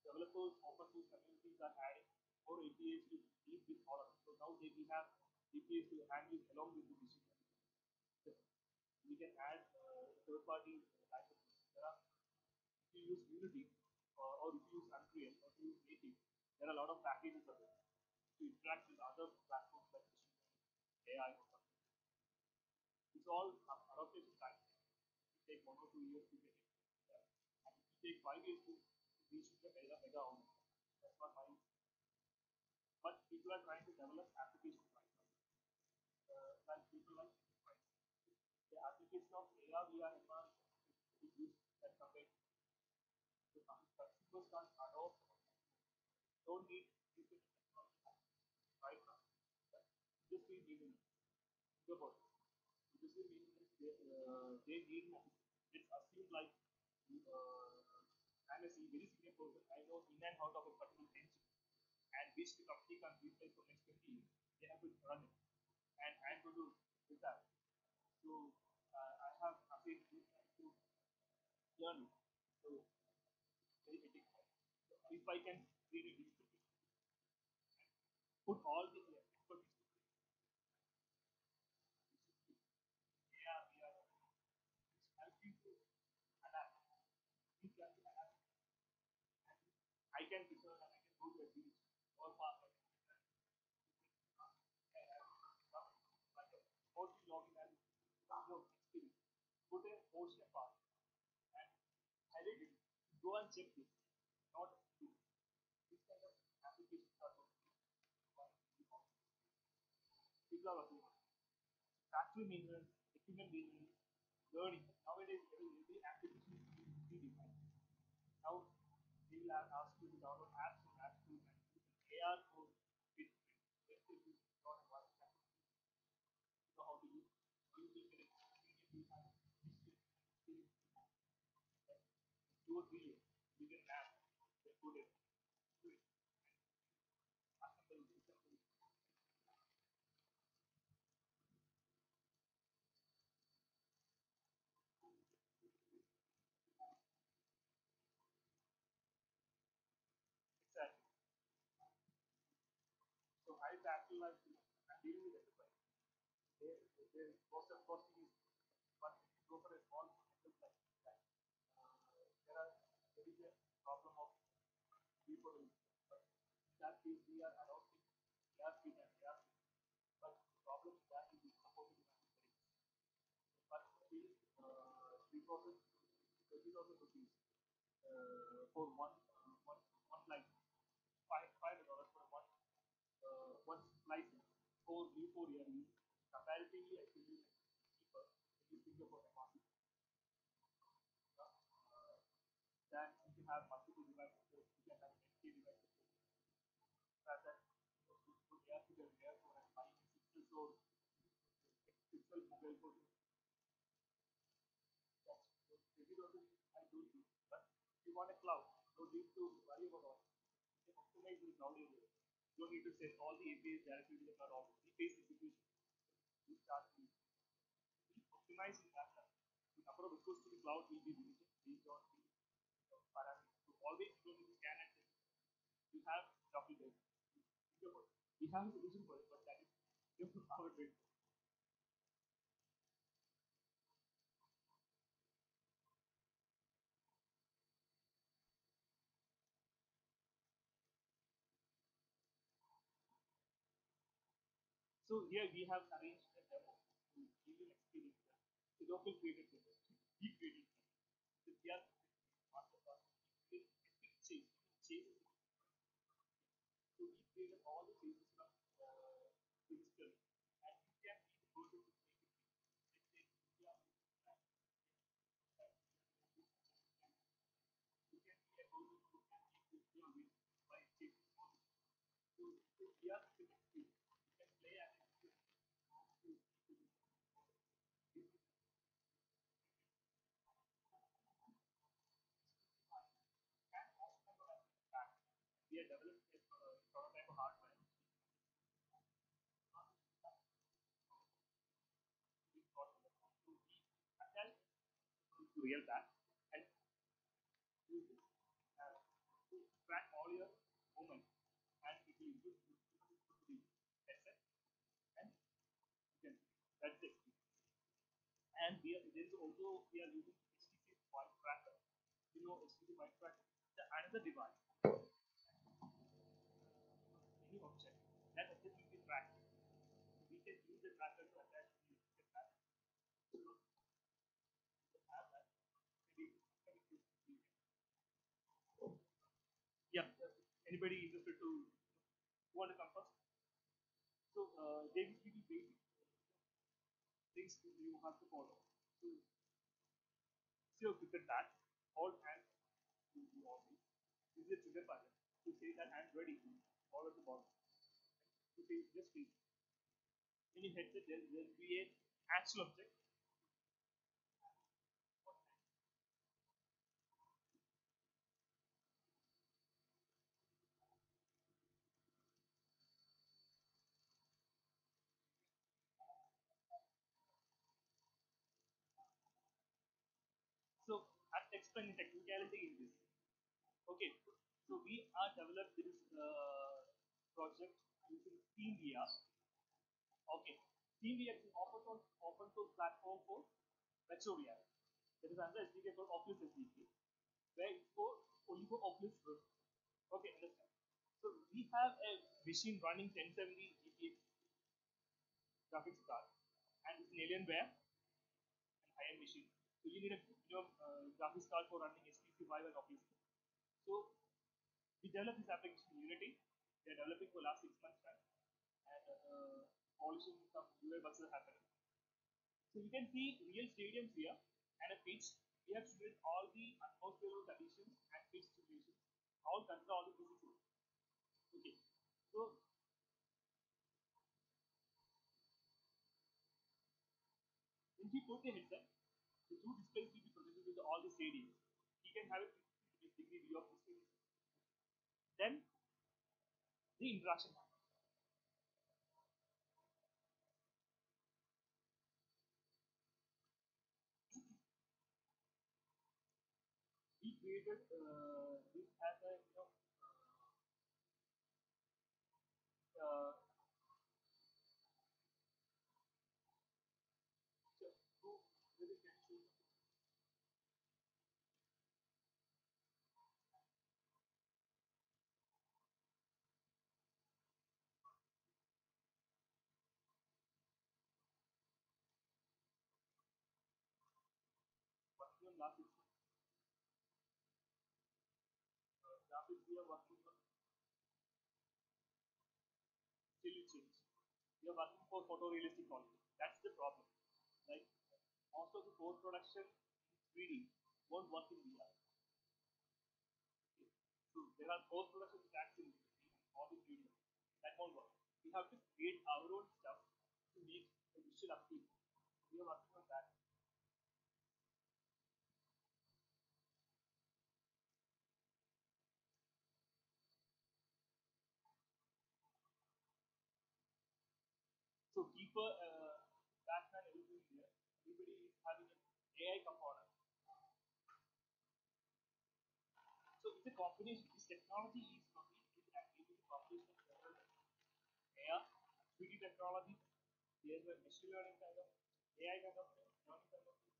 developers, open source communities are adding more APIs to deal with all of it. So now they will have APIs to handle along with the machine. So we can add third party licenses. There are if you use Unity or if you use Unreal or if you use Native, there are a lot of packages available to interact with other platforms like machine learning, AI, or something. It's all adaptation time. It takes 1 or 2 years to get it. And it will take 5 years to reach the mega on. That's what my. But people are trying to develop applications right now. Like people like enterprise. The application of AR, VR, MR is used as compared to customers can't adopt. Don't need different technology right now. Industry needing Singapore. Industry needing they need it's assumed like I'm a very senior person. I know in and out of a particular engine and which the company can replace for next 20 years. They have to run it. And I'm going to do that. So I have again to learn it. So very ethical. So if I can create a digital put all the expertise yeah, we are helping to adapt. We can adapt. I can return and I can go to a beach or park like a mostly logging and experience. Put a ocean park and highlight it. Go and check this. Not this. This kind of applications are people are working on. Factory maintenance, equipment maintenance, learning. Nowadays, every application is 3D. Now, they will ask you to download apps and apps to AR code with not one know how to use it in 2 or 3 years. You can app, they put it, do it, assemble, disassemble. Exactly. So I battle like I'm dealing with enterprise. They most of costing is but if you go for a small business like that, there is a problem of people but in that case we are adopting ARP and ARP. But the problem is that it is supporting manufacturing. But still 3,000, 30,000 rupees for one license. $500 for one license for year is comparatively I feel cheaper if you think about the market. Then if you have multiple devices, so you can have 10K devices. Rather than put ARP and AR4 and buying a pixel mobile phone. That's 20,000 I don't do. But if you want a cloud, don't need to worry about all. You can optimize the cloud area. You don't need to send all the APIs directly to the cloud. APIs execution. You start to optimize in that. The number of requests to the cloud will be limited based on the parameters. So always you don't need to scan and check. You have stuff in there. We have a solution for it, but that is our trade. So here we have arranged a demo to give you an experience. The local created demo. We created it. So we are masterclass. Epic changes. So we created all the changes from physical and you can go to make it. Let's say So VR is an experience. You can play and experience. We are developing a prototype of hardware. We got to attach to real time and use this to track all your movements, and it will input to the headset, and you can that's it. And there is also we are using HTC Vive Tracker. You know HTC Vive Tracker. The another device, any object, that object will be tracked. We can use the tracker to attach to the tracker. So to have that, maybe connect it to the yeah. Anybody interested to who want to come first? So they will give you basic things you have to follow. So see your cricket bat, hold hands to do all this. This is a trigger pattern. To say that I'm ready, all of the ball. To say just please. In your headset, there will be an actual object. So I'll explain the technicality in this. Okay, so we are developed this project using TeamVR. Okay, TeamVR is an open source platform for virtual reality. There is another SDK called Oculus SDK, where it's for only for Oculus Rift. Okay, understand. So we have a machine running 1070 GPX graphics card, and it's an Alienware and high-end machine. So you need a graphics card for running HTC Vive and Oculus. So we developed this application in Unity. They are developing for last 6 months time, and polishing some UI bugs are happening. So you can see real stadiums here and a pitch. We have simulated all the atmospheric conditions and pitch situations, all consider all the physics. Okay, so when he put the headset, the two displays will be projected with all the stadiums. He can have a 360 degree view of the stadium. Then the interaction happens. We created this as a uh, so whether can show working on graphics. Graphics we are working on still it change. We are working for photorealistic quality. That's the problem. Like most of the post production in 3D won't work in VR. Okay. So there are post production stacks in all the 3D. That won't work. We have to create our own stuff to make a visual appeal. We are working on that. So deeper background everything here. Everybody is having an AI component. So it's a combination. This technology is completely able to combination of several AI, 3D technology, there's a machine learning kind of AI kind of thing, learning kind of thing.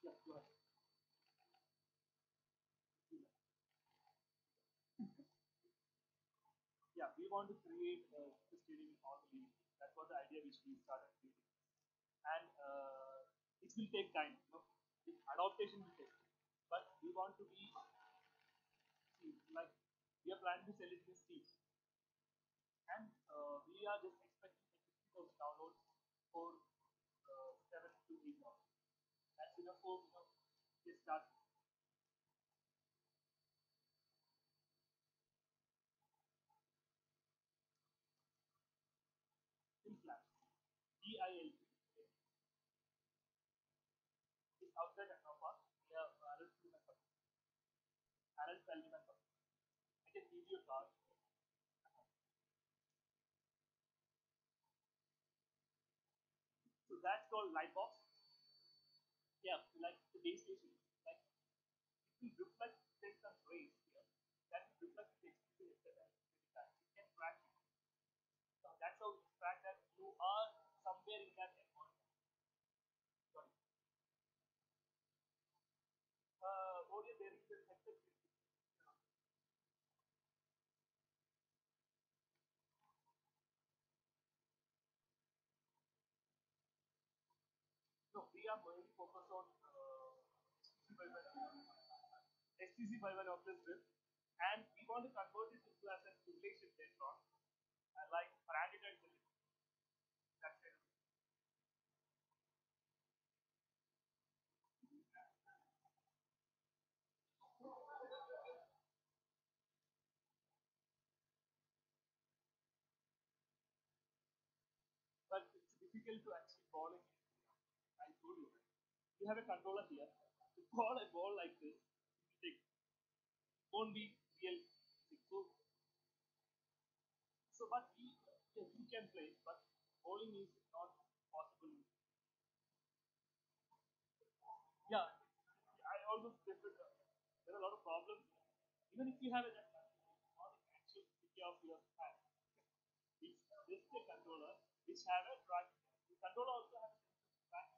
Yeah, go ahead. Yeah, we want to create the stadium in all the leagues. That was the idea which we started creating. And it will take time. The adaptation will take time. But we want to be like we are planning to sell it in Steam, and we are just expecting 50,000 downloads for 7 to 8 months. That's enough for just start. DILP. It's outside Technop. We have adult members. Adult family members. I can give you a card. So that's called Lightbox. Yeah, like the base station. Like it will reflect things and rays here. That will reflect the experience at the time. It can track you. So that's how you track that you are somewhere in that environment. Sorry. Audio there is a headset. No, we are mainly focused on HTC Viber Oculus Rift, and we want to convert it into as a simulation later on, like branded and delivered. That's it. But it's difficult to actually ball it. I told you. You have a controller here. To ball a ball like this, it won't be real. So, but yes, we can play, but bowling is not possible. Yeah, I almost prefer. There are a lot of problems. Even if you have a not an actual stick of your hand, it's just a controller which have a track. The controller also has a track.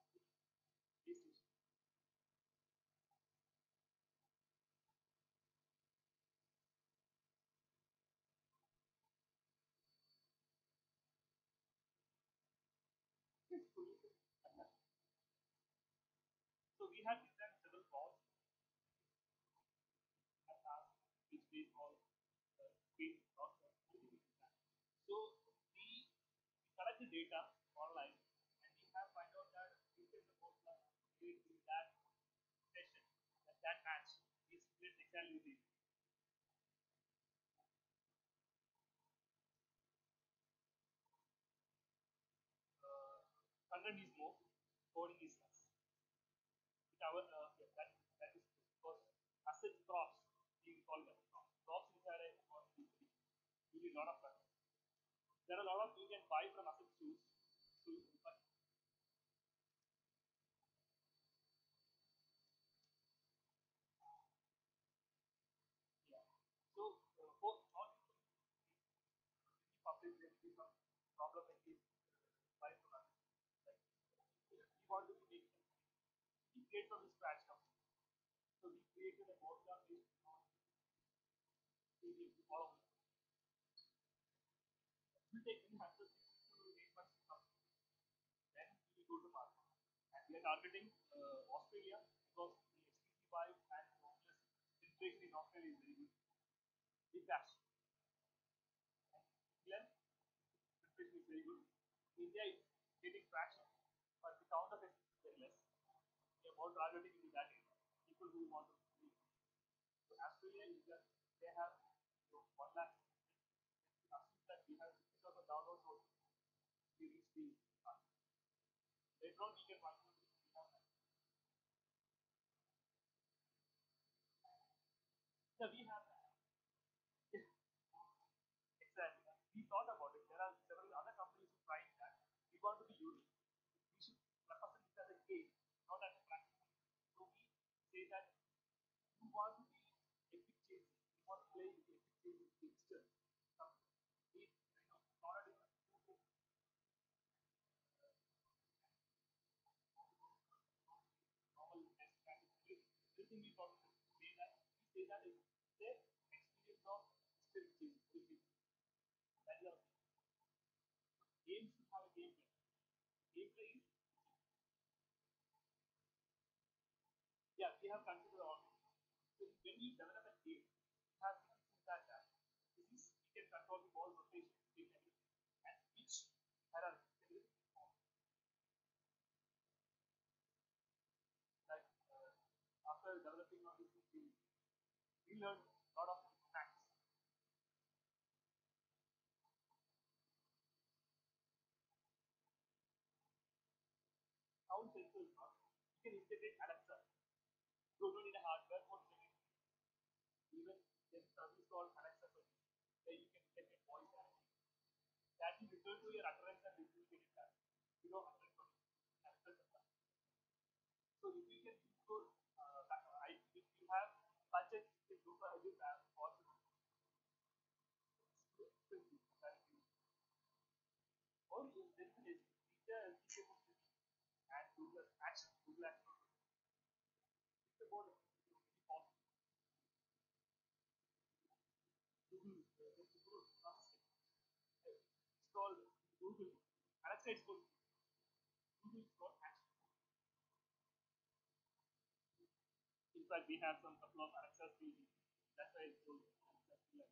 So we have designed several balls and tasks which we call space process. So we collect the data online and we have find out that which is the most likely in that session, that match is split exactly the content is more, coding is less. With our yeah, that is because asset props, we call them props. Props inside a you need a lot of content. There are a lot of you can buy from asset tools, but yeah. So for not public there will be some problem in this buy from asset. Like we want to make we create from the scratch now. So we created a formula based on all of it. It will take in hundreds to 8 months to come. Then we will go to market. And we are targeting Australia because the HTC5 and Oculus penetration in Australia is very good. Big cash. And England penetration is very good. India is getting traction, but the count of it is very less. We are more targeting into that area. People who want to do. So Australia is just they have 1 lakh. Assume that we have 50,000 downloads also. We reach the target. Later on, we can find out we have that. Yeah, we have that. Exactly. We thought about it. There are several other companies who tried that. We want to be unique. We should represent it as a game, not as a practice. So we say that you want to be epic chasing. You want to play epic chasing gangster. We not a different normal test practice. Everything we talk about we say that is the experience of history chasing. That is our game should have a gameplay. Gameplay is yeah, we have considered all this. So when you develop a game, you have to inside that. This is you can control the ball rotation, spin everything, and pitch hierarchy, everything. Like after developing all this, we learned a lot of facts. hardware for doing it. Even there's a service called Alexa for you, where you can get your voice directly. That will return to your utterance and it will get it back. You know, utterance for you. So if you can use those, if you have such a group as you have possible, it's too expensive. Or you there is an feature and Google Action, Google Action. It's about very possible. Google, it's called Google. Alexa is called Google is called Action. In fact, we have some couple of Alexas built. That's why it's called Alexa.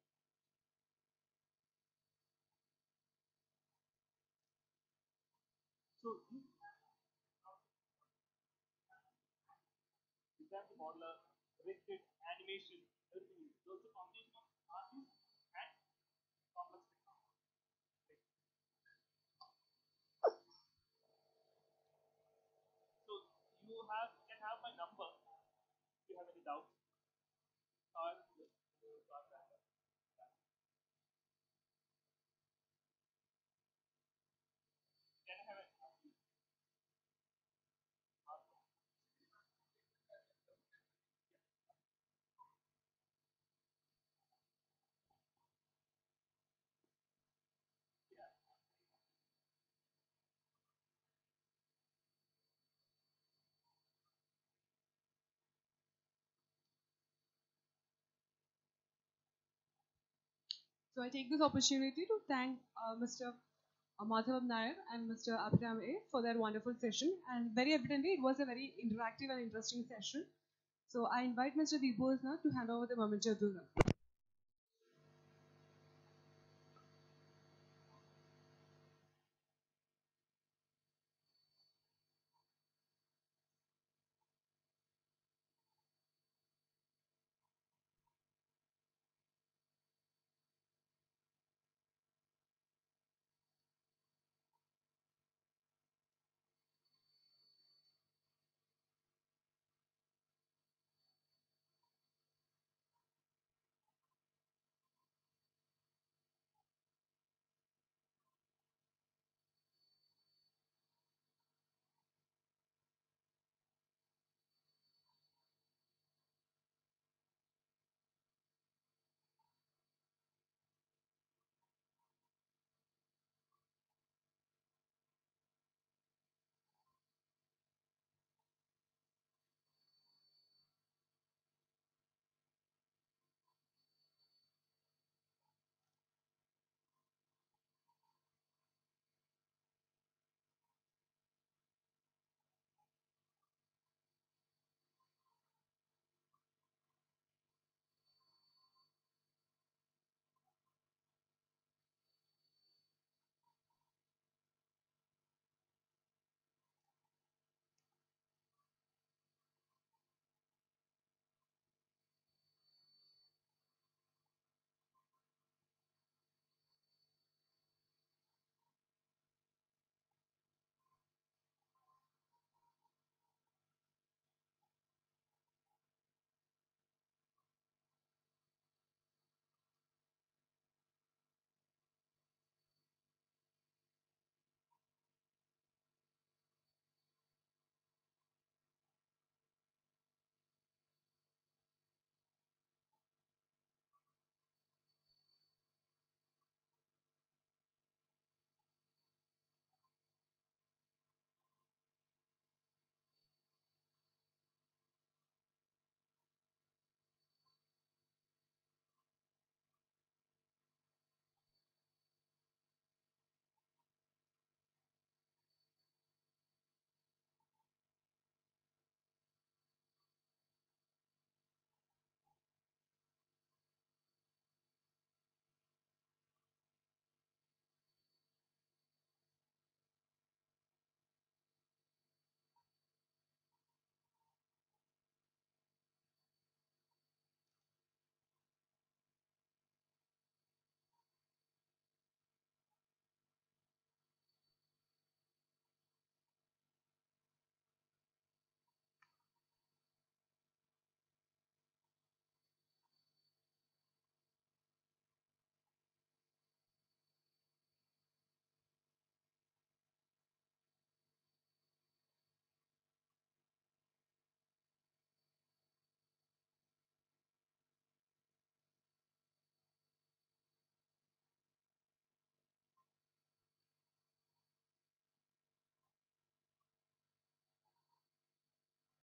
So this design the modeler, directed animation, everything. Those are combination of artist and complex technology. So you can have my number if you have any doubts. Or can I have a So I take this opportunity to thank Mr. Madhav M Nair and Mr. Abhiram A for their wonderful session. And very evidently, it was a very interactive and interesting session. So I invite Mr. Deepos now to hand over the memento to them.